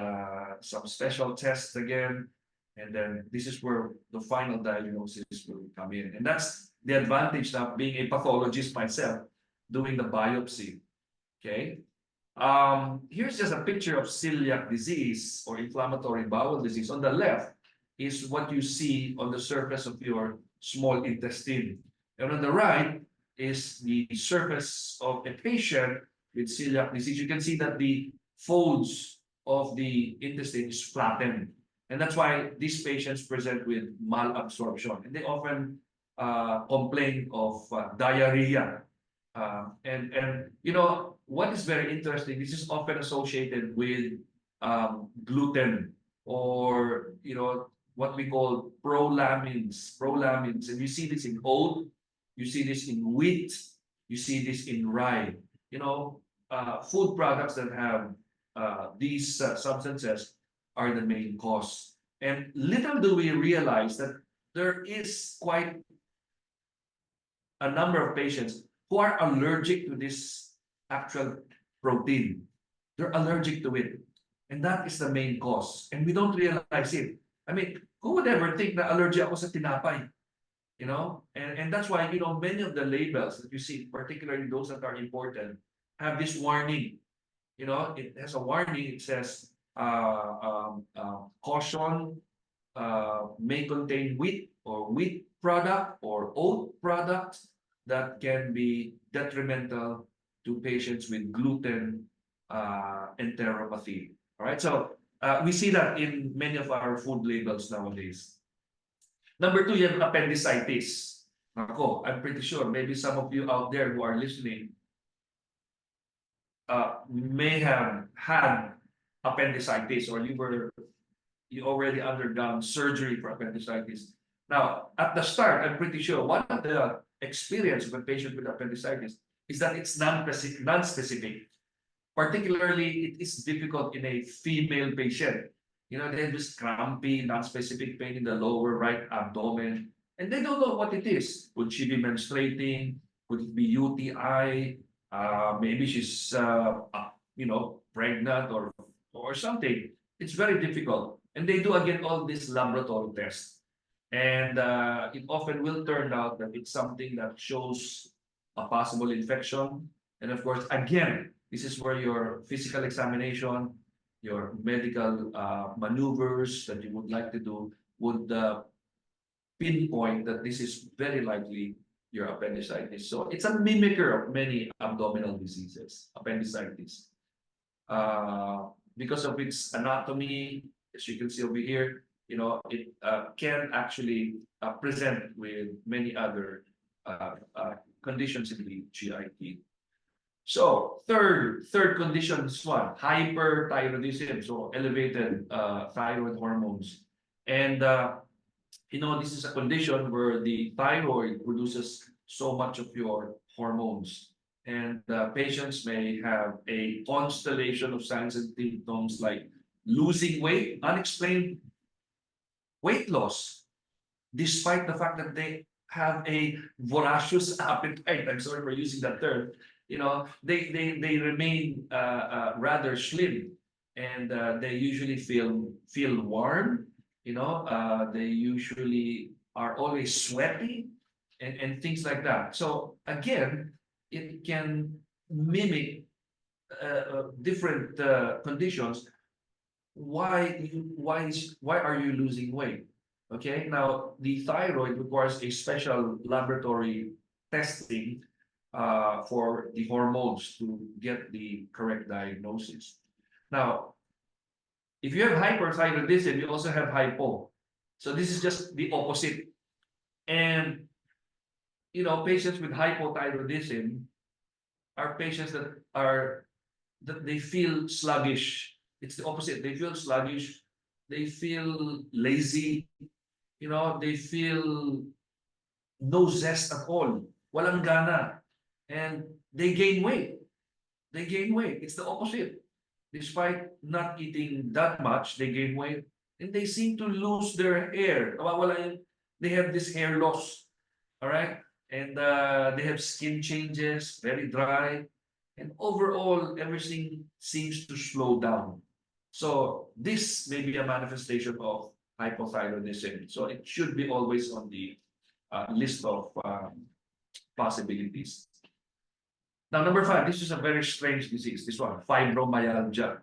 Speaker 15: some special tests again. And then this is where the final diagnosis will come in. And that's the advantage of being a pathologist myself, doing the biopsy. Okay. Here's just a picture of celiac disease or inflammatory bowel disease. On the left is what you see on the surface of your small intestine. And on the right is the surface of a patient with celiac disease. You can see that the folds of the intestine is flattened. And that's why these patients present with malabsorption. And they often complain of diarrhea. And what is very interesting, this is often associated with gluten or what we call prolamins. And you see this in oat, you see this in wheat, you see this in rye. Food products that have these substances are the main cause. And little do we realize that there is quite a number of patients who are allergic to this actual protein. They're allergic to it. And that is the main cause. And we don't realize it. I mean, who would ever think na allergy ako sa tinapay? And that's why, many of the labels that you see, particularly those that are important, have this warning. It has a warning. It says, caution, may contain wheat or wheat product or oat product that can be detrimental to patients with gluten enteropathy. All right, so we see that in many of our food labels nowadays. Number two, you have appendicitis. Ako, I'm pretty sure maybe some of you out there who are listening may have had appendicitis, or you already undergone surgery for appendicitis. Now, at the start, I'm pretty sure one of the experience of a patient with appendicitis is that it's non-specific. Particularly, it is difficult in a female patient. They have this crampy, non-specific pain in the lower right abdomen, and they don't know what it is. Could she be menstruating? Could it be UTI? Maybe she's, pregnant or something. It's very difficult. And they do again all these laboratory tests. And it often will turn out that it's something that shows a possible infection. And of course, again, this is where your physical examination, your medical maneuvers that you would like to do would pinpoint that this is very likely your appendicitis. So it's a mimicker of many abdominal diseases, appendicitis. Because of its anatomy, as you can see over here, it can actually present with many other conditions in the GIT. So third condition is what? Hyperthyroidism, so elevated thyroid hormones. And this is a condition where the thyroid produces so much of your hormones. And patients may have a constellation of signs and symptoms like losing weight, unexplained weight loss, despite the fact that they have a voracious appetite. I'm sorry for using that term. They remain rather slim, and they usually feel warm. They usually are always sweaty and things like that. So again, it can mimic different conditions. Why are you losing weight? Okay, now the thyroid requires a special laboratory testing for the hormones to get the correct diagnosis. Now, if you have hyperthyroidism, you also have hypo. So this is just the opposite. And patients with hypothyroidism are patients that they feel sluggish. It's the opposite. They feel sluggish. They feel lazy. They feel no zest at all. Walang gana. And they gain weight. It's the opposite. Despite not eating that much, they gain weight. And they seem to lose their hair. They have this hair loss. All right? And they have skin changes, very dry. And overall, everything seems to slow down. So this may be a manifestation of hypothyroidism. So it should be always on the list of possibilities. Now, number 5, this is a very strange disease. This one, fibromyalgia.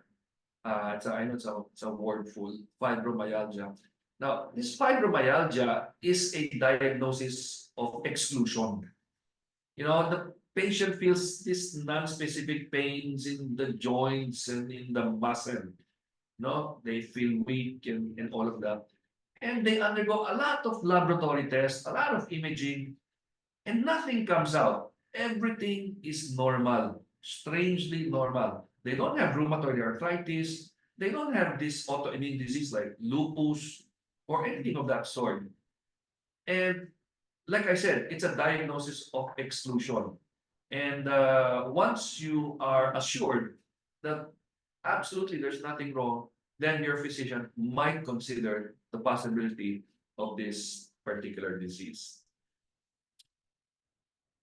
Speaker 15: I know it's a word full, fibromyalgia. Now, this fibromyalgia is a diagnosis of exclusion. The patient feels this non-specific pains in the joints and in the muscle. They feel weak and all of that. And they undergo a lot of laboratory tests, a lot of imaging, and nothing comes out. Everything is normal, strangely normal. They don't have rheumatoid arthritis. They don't have this autoimmune disease like lupus or anything of that sort. And like I said, it's a diagnosis of exclusion. And once you are assured that absolutely there's nothing wrong, then your physician might consider the possibility of this particular disease.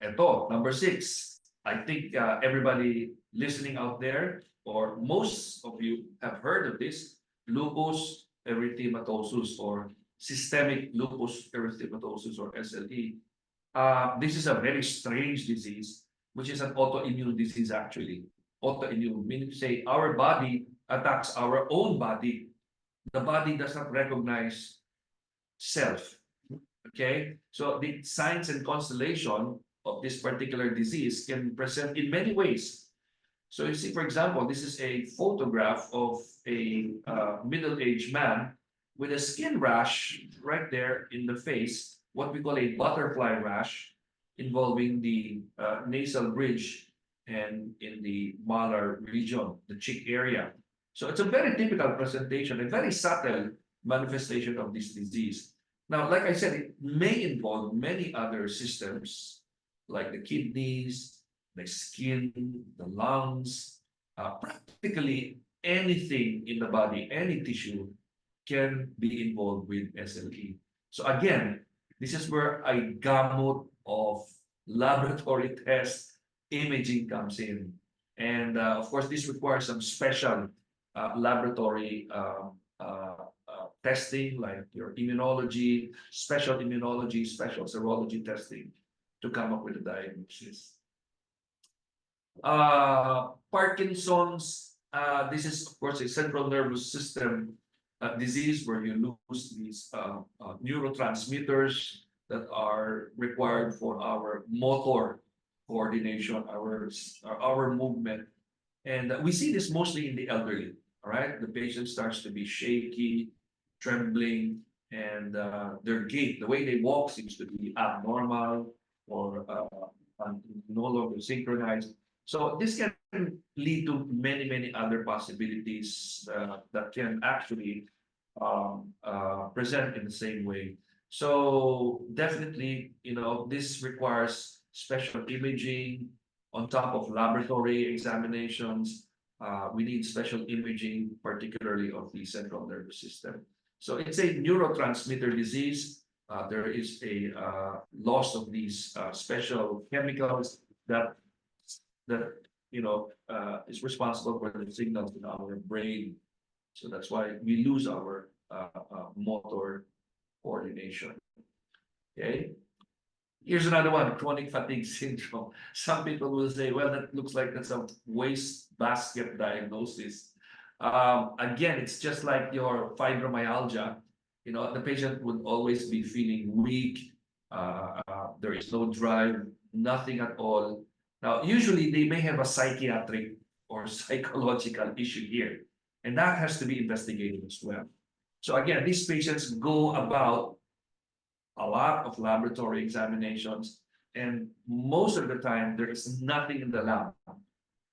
Speaker 15: Ito, number 6. I think everybody listening out there, or most of you have heard of this, lupus erythematosus or systemic lupus erythematosus or SLE. This is a very strange disease, which is an autoimmune disease actually. Autoimmune, meaning to say our body attacks our own body. The body does not recognize self. Okay? So the signs and constellation of this particular disease can present in many ways. So you see, for example, this is a photograph of a middle-aged man with a skin rash right there in the face, what we call a butterfly rash, involving the nasal bridge and in the malar region, the cheek area. So it's a very typical presentation, a very subtle manifestation of this disease. Now, like I said, it may involve many other systems like the kidneys, the skin, the lungs, practically anything in the body, any tissue can be involved with SLE. So again, this is where a gamut of laboratory tests, imaging comes in. And of course, this requires some special laboratory testing like your immunology, special serology testing to come up with a diagnosis. Parkinson's, this is of course a central nervous system disease where you lose these neurotransmitters that are required for our motor coordination, our movement. And we see this mostly in the elderly, all right? The patient starts to be shaky, trembling, and their gait, the way they walk seems to be abnormal or no longer synchronized. So this can lead to many, many other possibilities that can actually present in the same way. So definitely, this requires special imaging on top of laboratory examinations. We need special imaging, particularly of the central nervous system. So it's a neurotransmitter disease. There is a loss of these special chemicals that is responsible for the signals in our brain. So that's why we lose our motor coordination. Okay. Here's another one, chronic fatigue syndrome. Some people will say, well, that looks like that's a waste basket diagnosis. Again, it's just like your fibromyalgia. The patient would always be feeling weak. There is no drive, nothing at all. Now, usually they may have a psychiatric or psychological issue here, and that has to be investigated as well. So again, these patients go about a lot of laboratory examinations, and most of the time there is nothing in the lab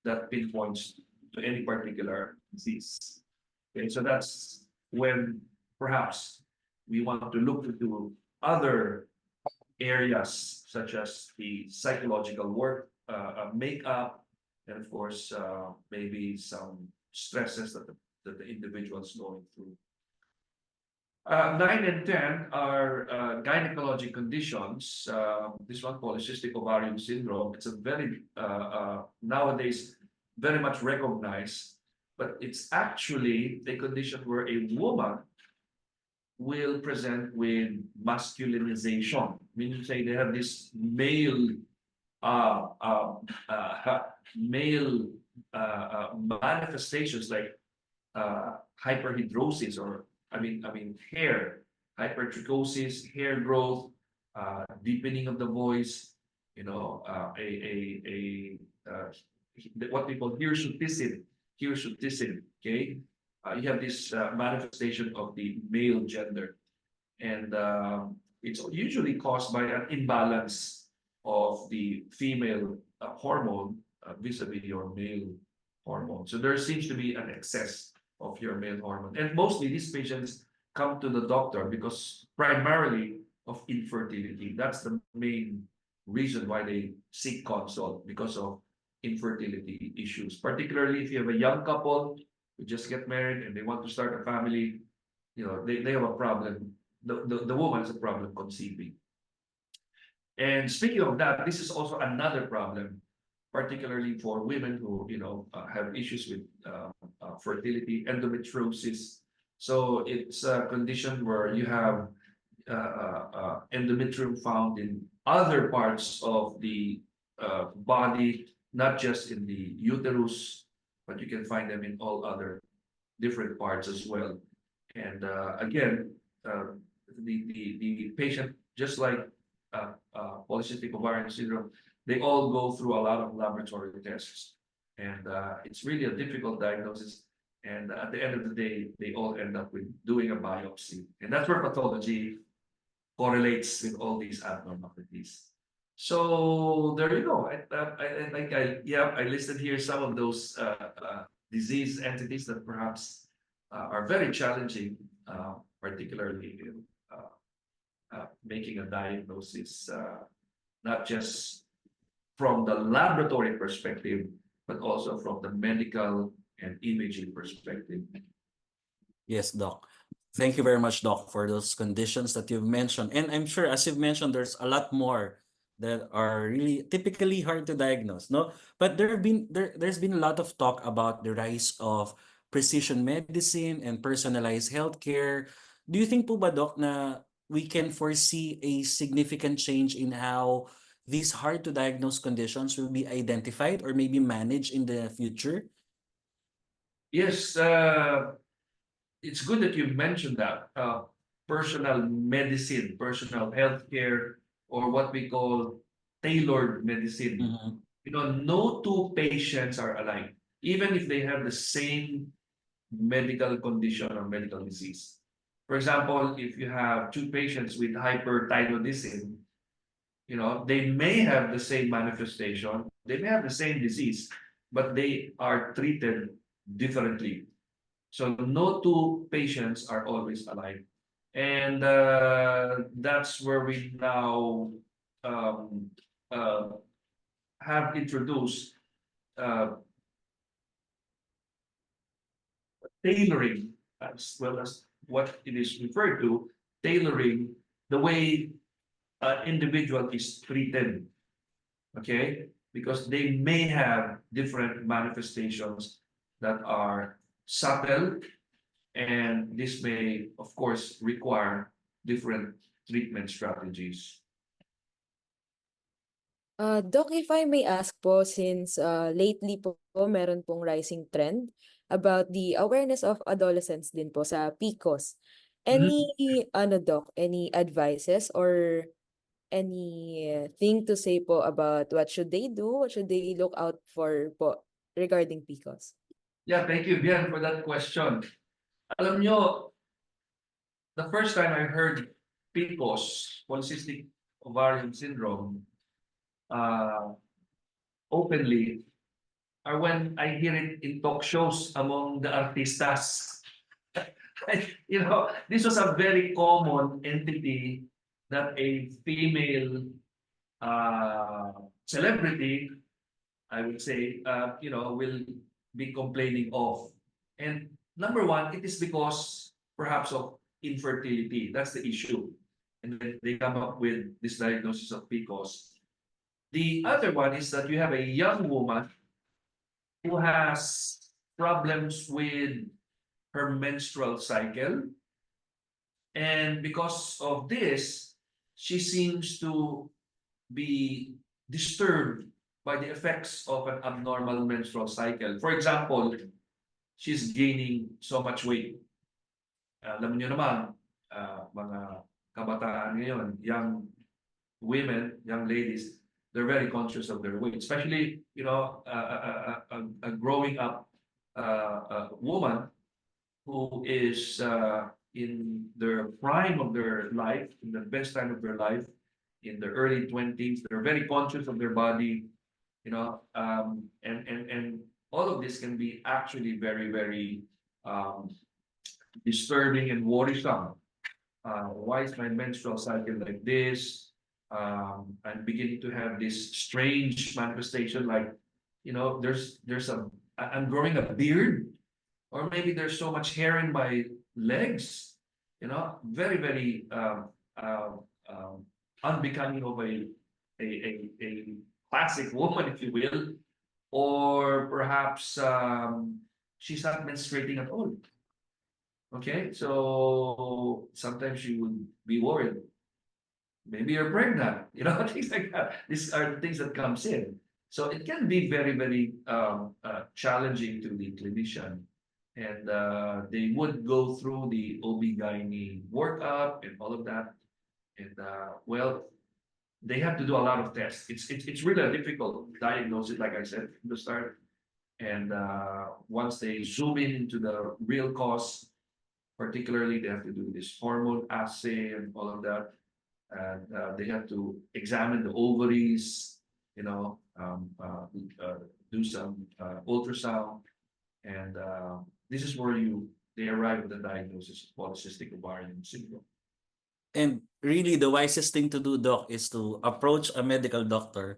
Speaker 15: that pinpoints to any particular disease. Okay, so that's when perhaps we want to look into other areas such as the psychological work, makeup, and of course maybe some stresses that the individual is going through. 9 and 10 are gynecologic conditions. This one, polycystic ovarian syndrome, it's a very, nowadays, very much recognized, but it's actually a condition where a woman will present with masculinization, meaning to say they have this male manifestations like hyperhidrosis, or hair, hypertrichosis, hair growth, deepening of the voice, what we call hirsutism. Okay, you have this manifestation of the male gender, and it's usually caused by an imbalance of the female hormone vis-a-vis your male hormone. So there seems to be an excess of your male hormone. And mostly these patients come to the doctor because primarily of infertility. That's the main reason why they seek consult, because of infertility issues. Particularly if you have a young couple who just get married and they want to start a family, they have a problem. The woman has a problem conceiving. And speaking of that, this is also another problem, particularly for women who have issues with fertility, endometriosis. So it's a condition where you have endometrium found in other parts of the body, not just in the uterus, but you can find them in all other different parts as well. And again, the patient, just like polycystic ovarian syndrome, they all go through a lot of laboratory tests, and it's really a difficult diagnosis. And at the end of the day, they all end up with doing a biopsy, and that's where pathology correlates with all these abnormalities. So there you go. I listed here some of those disease entities that perhaps are very challenging, particularly in making a diagnosis, not just from the laboratory perspective, but also from the medical and imaging perspective.
Speaker 13: Yes, Doc. Thank you very much, Doc, for those conditions that you've mentioned. And I'm sure, as you've mentioned, there's a lot more that are really typically hard to diagnose, no? But there's been a lot of talk about the rise of precision medicine and personalized healthcare. Do you think po ba, Doc, na we can foresee a significant change in how these hard to diagnose conditions will be identified or maybe managed in the future?
Speaker 15: Yes, it's good that you mentioned that. Personal medicine, personal healthcare, or what we call tailored medicine. You know, no two patients are alike, even if they have the same medical condition or medical disease. For example, if you have two patients with hyperthyroidism, you know, they may have the same manifestation, they may have the same disease, but they are treated differently. So no two patients are always alike. And that's where we now um, uh, have introduced tailoring, as well as what it is referred to, tailoring the way an individual is treated, okay? Because they may have different manifestations that are subtle, and this may, of course, require different treatment strategies.
Speaker 14: Doc, if I may ask po, since lately po meron pong rising trend about the awareness of adolescents din po sa PCOS. Any, Doc, any advices or anything to say po about what should they do, what should they look out for po regarding PCOS?
Speaker 15: Yeah, thank you, Vhienne, for that question. Alam nyo, the first time I heard PCOS, polycystic ovarian syndrome, openly, are when I hear it in talk shows among the artistas. You know, this was a very common entity that a female celebrity, I would say, you know, will be complaining of. And number one, it is because perhaps of infertility. That's the issue. And then they come up with this diagnosis of PCOS. The other one is that you have a young woman who has problems with her menstrual cycle. And because of this, she seems to be disturbed by the effects of an abnormal menstrual cycle. For example, she's gaining so much weight. Alam niyo naman, mga kabataan ngayon, young women, young ladies, they're very conscious of their weight, especially, you know, a growing up woman who is in the prime of their life, in the best time of their life, in their early 20s. They're very conscious of their body, you know, and all of this can be actually very, very disturbing and worrisome. Why is my menstrual cycle like this? I'm beginning to have this strange manifestation, like, you know, I'm growing a beard, or maybe there's so much hair in my legs, you know, very, very unbecoming of a classic woman, if you will, or perhaps she's not menstruating at all. Okay, so sometimes you would be worried. Maybe you're pregnant, you know, things like that. These are the things that comes in. So it can be very, very challenging to the clinician. And they would go through the OB/GYN workup and all of that. And well, they have to do a lot of tests. It's really difficult to diagnose it, like I said from the start. And once they zoom in into the real cause, particularly they have to do this hormone assay and all of that. And they have to examine the ovaries, you know, do some ultrasound, and this is where they arrive at the diagnosis of polycystic ovarian syndrome.
Speaker 13: And really, the wisest thing to do, Doc, is to approach a medical doctor,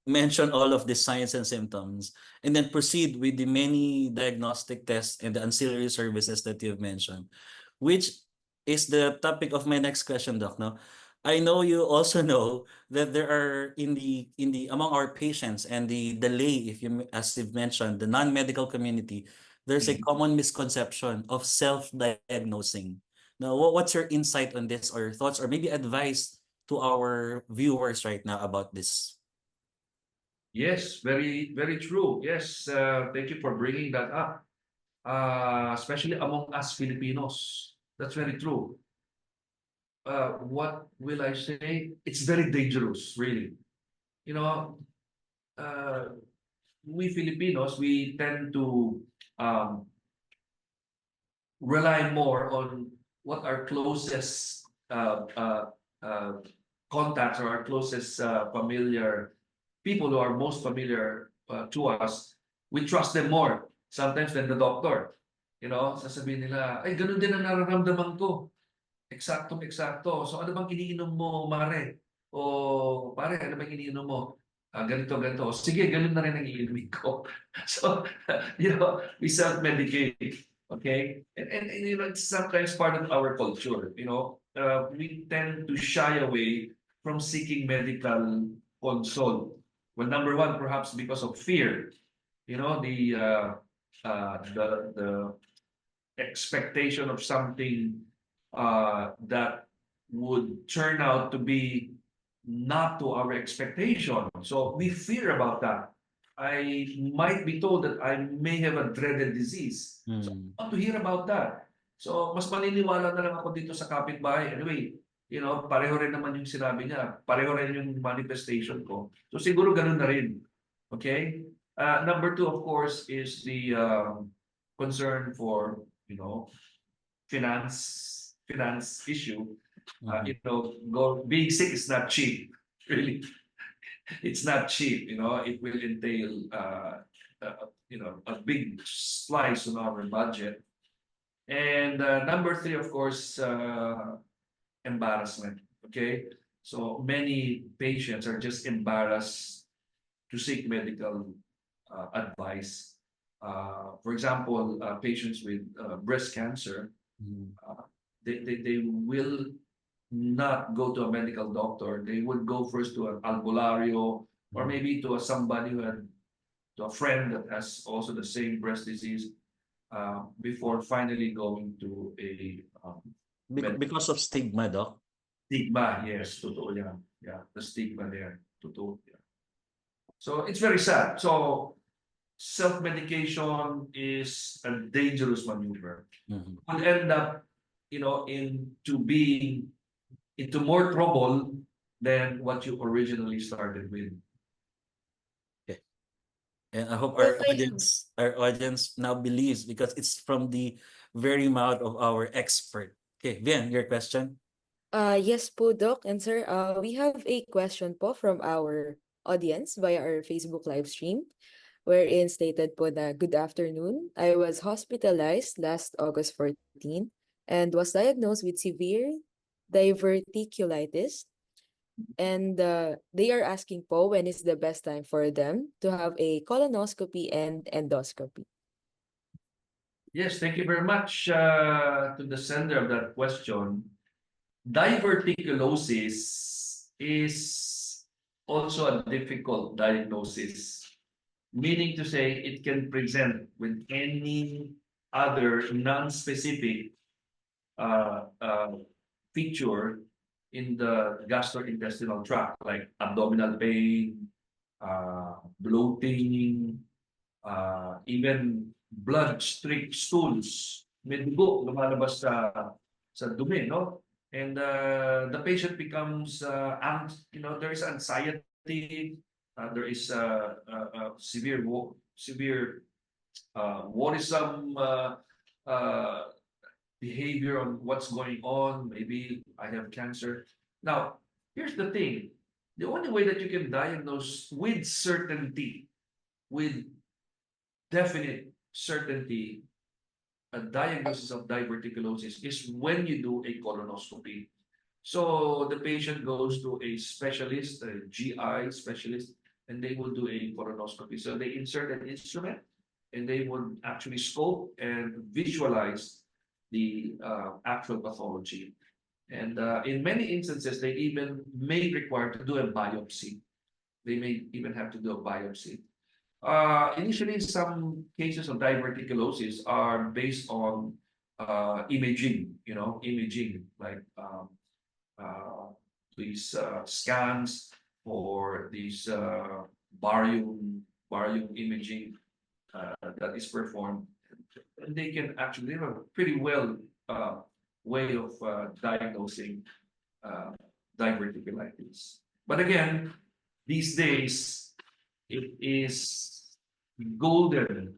Speaker 13: mention all of the signs and symptoms, and then proceed with the many diagnostic tests and the ancillary services that you've mentioned, which is the topic of my next question, Doc. No, I know you also know that there are in the among our patients and the lay, if you as you've mentioned, the non-medical community, there's a common misconception of self-diagnosing. Now, what's your insight on this, or thoughts, or maybe advice to our viewers right now about this?
Speaker 15: Yes, very, very true. Yes, thank you for bringing that up. Especially among us Filipinos. That's very true. What will I say? It's very dangerous, really. You know, uh, we Filipinos, we tend to um, rely more on what our closest uh, contacts or our closest familiar people who are most familiar to us. We trust them more sometimes than the doctor. You know, sasabihin nila, ay, ganun din ang nararamdaman ko. Eksaktong-eksakto. So ano bang iniinom mo, Mare? O pare, ano bang iniinom mo? Ganito, ganito. O, sige, ganun na rin ang iinumin ko. So, we self-medicate. Okay? And it's sometimes part of our culture. We tend to shy away from seeking medical consult. Well, number one, perhaps because of fear. The expectation of something that would turn out to be not to our expectation. So we fear about that. I might be told that I may have a dreaded disease. So I want to hear about that. So mas maniniwala na lang ako dito sa kapitbahay. Anyway, pareho rin naman yung sinabi niya. Pareho rin yung manifestation ko. So siguro ganun na rin. Okay? Number two, of course, is the concern for, finance issue. Being sick is not cheap. Really, it's not cheap. It will entail, a big slice on our budget. And number three, of course, embarrassment. Okay, so many patients are just embarrassed to seek medical advice. For example, patients with breast cancer, they will not go to a medical doctor. They would go first to an albularyo, or maybe to somebody to a friend that has also the same breast disease, before finally going to a
Speaker 13: because of stigma, Doc.
Speaker 15: Stigma, yes, totoo yan. Yeah, the stigma there, totoo. Yeah. So it's very sad. So self-medication is a dangerous maneuver. Could end up, into more trouble than what you originally started with.
Speaker 13: Okay. And I hope our audience now believes, because it's from the very mouth of our expert. Okay, Vhienne, your question?
Speaker 14: Yes po, Doc and sir. We have a question po from our audience via our Facebook live stream, wherein stated po na, "Good afternoon. I was hospitalized last August 14 and was diagnosed with severe diverticulitis. And they are asking po when is the best time for them to have a colonoscopy and endoscopy."
Speaker 15: Yes, thank you very much to the sender of that question. Diverticulosis is also a difficult diagnosis, meaning to say it can present with any other non-specific feature in the gastrointestinal tract, like abdominal pain, bloating, even blood-streaked stools. May dugo lumalabas sa dumi, no? And the patient becomes, there is anxiety, there is severe worrisome behavior on what's going on. Maybe I have cancer. Now, here's the thing. The only way that you can diagnose with certainty, with definite certainty, a diagnosis of diverticulosis is when you do a colonoscopy. So the patient goes to a specialist, a GI specialist, and they will do a colonoscopy. So they insert an instrument, and they would actually scope and visualize the actual pathology. And in many instances, they even may require to do a biopsy. They may even have to do a biopsy. Initially, some cases of diverticulosis are based on imaging, imaging like uh, these scans or these barium imaging that is performed, and they can actually have a pretty well way of diagnosing uh, diverticulitis. But again, these days it is golden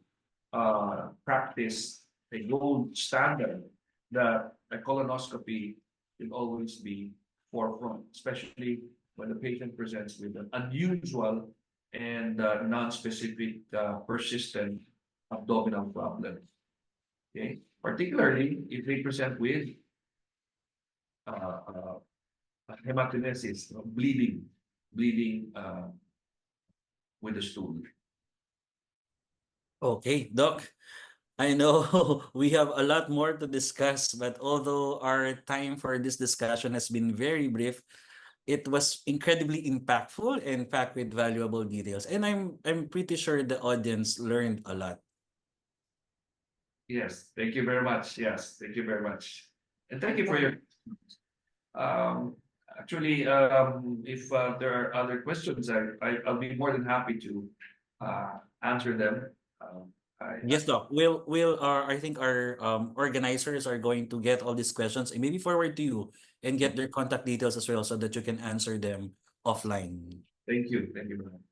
Speaker 15: practice, a gold standard that a colonoscopy will always be forefront, especially when the patient presents with an unusual and non-specific persistent abdominal problem. Okay, particularly if they present with uh, uh, hematonesis, bleeding with the stool.
Speaker 13: Okay, Doc. I know we have a lot more to discuss, but although our time for this discussion has been very brief, it was incredibly impactful and packed with valuable details. And I'm pretty sure the audience learned a lot.
Speaker 15: Yes, thank you very much. Yes, thank you very much. And thank you for your um actually if there are other questions, I'll be more than happy to answer them.
Speaker 13: Yes, Doc. We'll I think our organizers are going to get all these questions and maybe forward to you and get their contact details as well so that you can answer them offline.
Speaker 15: Thank you. Thank you, madam.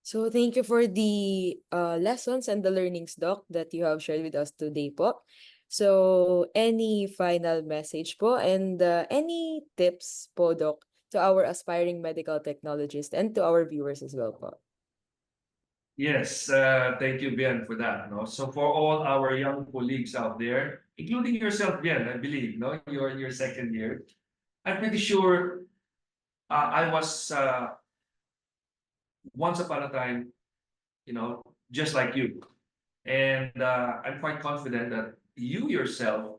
Speaker 14: So thank you for the lessons and the learnings, Doc, that you have shared with us today po. So any final message po and any tips po, Doc, to our aspiring medical technologists and to our viewers as well po?
Speaker 15: Yes, thank you, Vhienne, for that. No, so for all our young colleagues out there, including yourself, Vhienne, I believe, no, you're in your second year. I'm pretty sure I was once upon a time, just like you, and I'm quite confident that you yourself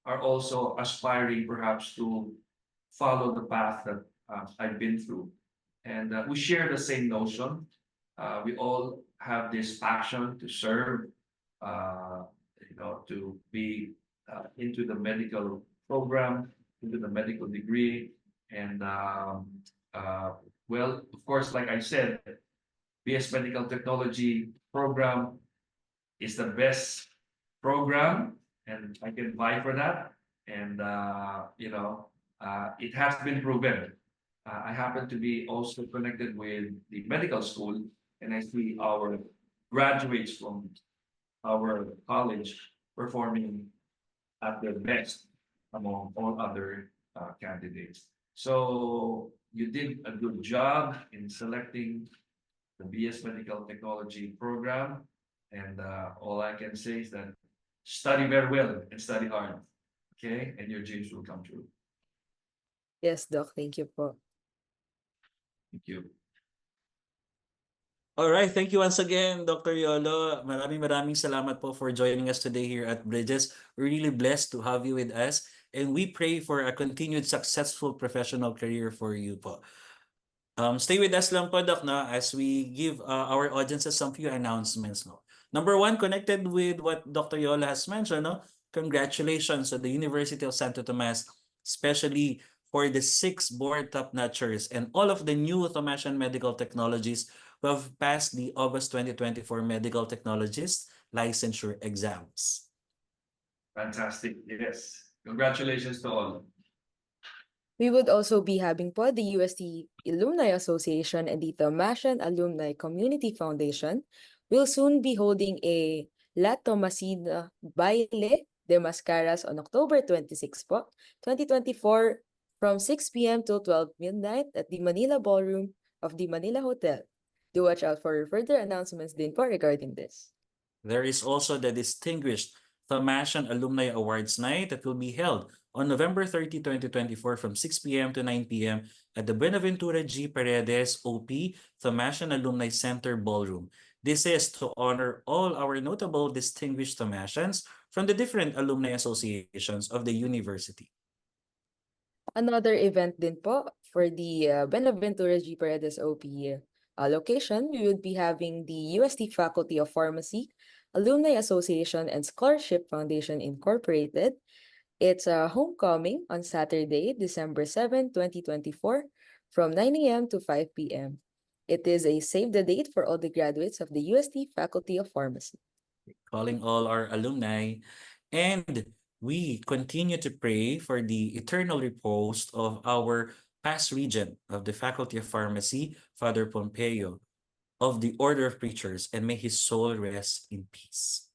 Speaker 15: are also aspiring, perhaps, to follow the path that I've been through, and we share the same notion. We all have this passion to serve, to be into the medical program, into the medical degree. And well, of course, like I said, BS Medical Technology program is the best program, and I can vie for that. And it has been proven. I happen to be also connected with the medical school, and I see our graduates from our college performing at their best among all other candidates. So you did a good job in selecting the BS Medical Technology program, and all I can say is that study very well and study hard, okay? And your dreams will come true.
Speaker 14: Yes, Doc. Thank you po.
Speaker 15: Thank you.
Speaker 13: All right, thank you once again, Dr. Yolo. Maraming salamat po for joining us today here at Bridges. We're really blessed to have you with us, and we pray for a continued successful professional career for you po. Stay with us lang po, Doc, no, as we give our audiences some few announcements. No? Number one, connected with what Dr. Yolo has mentioned, no? Congratulations to the University of Santo Tomas, especially for the 6 board top-notchers and all of the new Thomasian medical technologies who have passed the August 2024 medical technologist licensure exams.
Speaker 15: Fantastic. Yes. Congratulations to all.
Speaker 14: We would also be having po the UST Alumni Association and the Thomasian Alumni Community Foundation will soon be holding a La Thomasian Baile de Mascaras on October 26 po, 2024 from 6 p.m. till 12 midnight at the Manila Ballroom of the Manila Hotel. Do watch out for further announcements din po regarding this.
Speaker 13: There is also the Distinguished Thomasian Alumni Awards Night that will be held on November 30, 2024 from 6 p.m. to 9 p.m. at the Buenaventura G. Paredes OP Thomasian Alumni Center Ballroom. This is to honor all our notable distinguished Thomasians from the different alumni associations of the university.
Speaker 14: Another event din po for the Buenaventura G. Paredes OP location, we would be having the UST Faculty of Pharmacy Alumni Association and Scholarship Foundation Incorporated. It's a homecoming on Saturday, December 7, 2024, from 9 a.m. to 5 p.m. It is a save the date for all the graduates of the UST Faculty of Pharmacy.
Speaker 13: Calling all our alumni. And we continue to pray for the eternal repose of our past regent of the Faculty of Pharmacy, Father Pompeo, of the Order of Preachers, and may his soul rest in peace.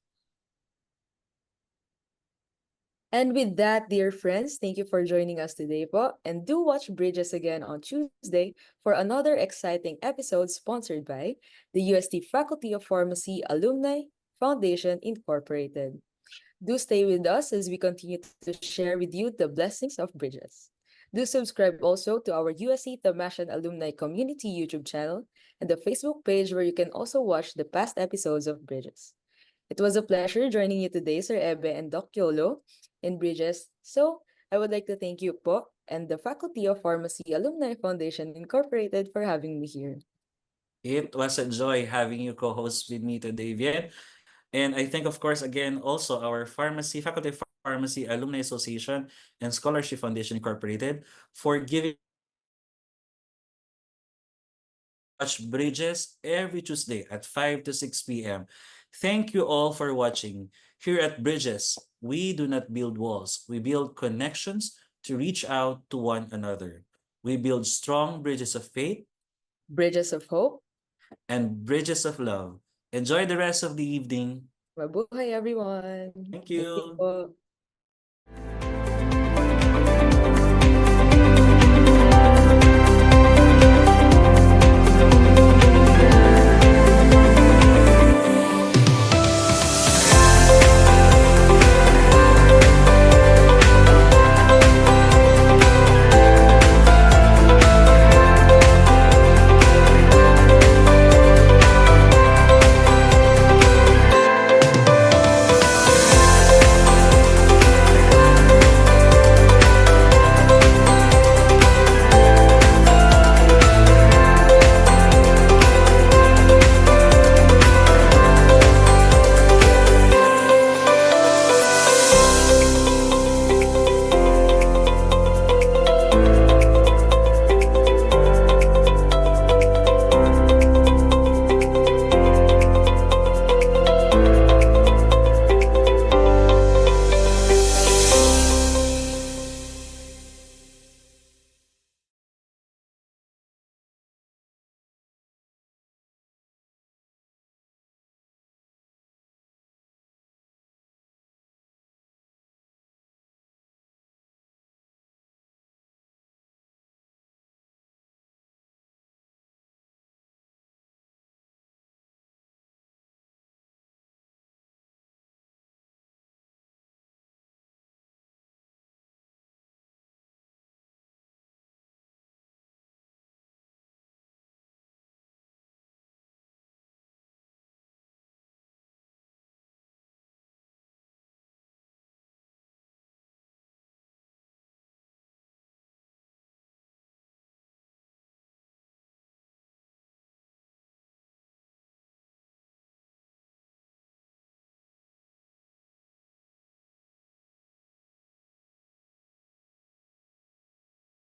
Speaker 14: And with that, dear friends, thank you for joining us today po. And do watch Bridges again on Tuesday for another exciting episode sponsored by the UST Faculty of Pharmacy Alumni Foundation Incorporated. Do stay with us as we continue to share with you the blessings of Bridges. Do subscribe also to our USC Thomasian Alumni Community YouTube channel and the Facebook page where you can also watch the past episodes of Bridges. It was a pleasure joining you today, Sir Ebe and Doc Yolo in Bridges. So, I would like to thank you po and the Faculty of Pharmacy Alumni Foundation Incorporated for having me here.
Speaker 13: It was a joy having you co-host with me today, Vhienne. And I thank, of course, again, also our Faculty of Pharmacy Alumni Association and Scholarship Foundation Incorporated for giving watch Bridges every Tuesday at 5 to 6 p.m. Thank you all for watching. Here at Bridges, we do not build walls. We build connections to reach out to one another. We build strong bridges of faith,
Speaker 14: bridges of hope,
Speaker 13: and bridges of love. Enjoy the rest of the evening.
Speaker 14: Mabuhay everyone.
Speaker 13: Thank you.
Speaker 14: Po.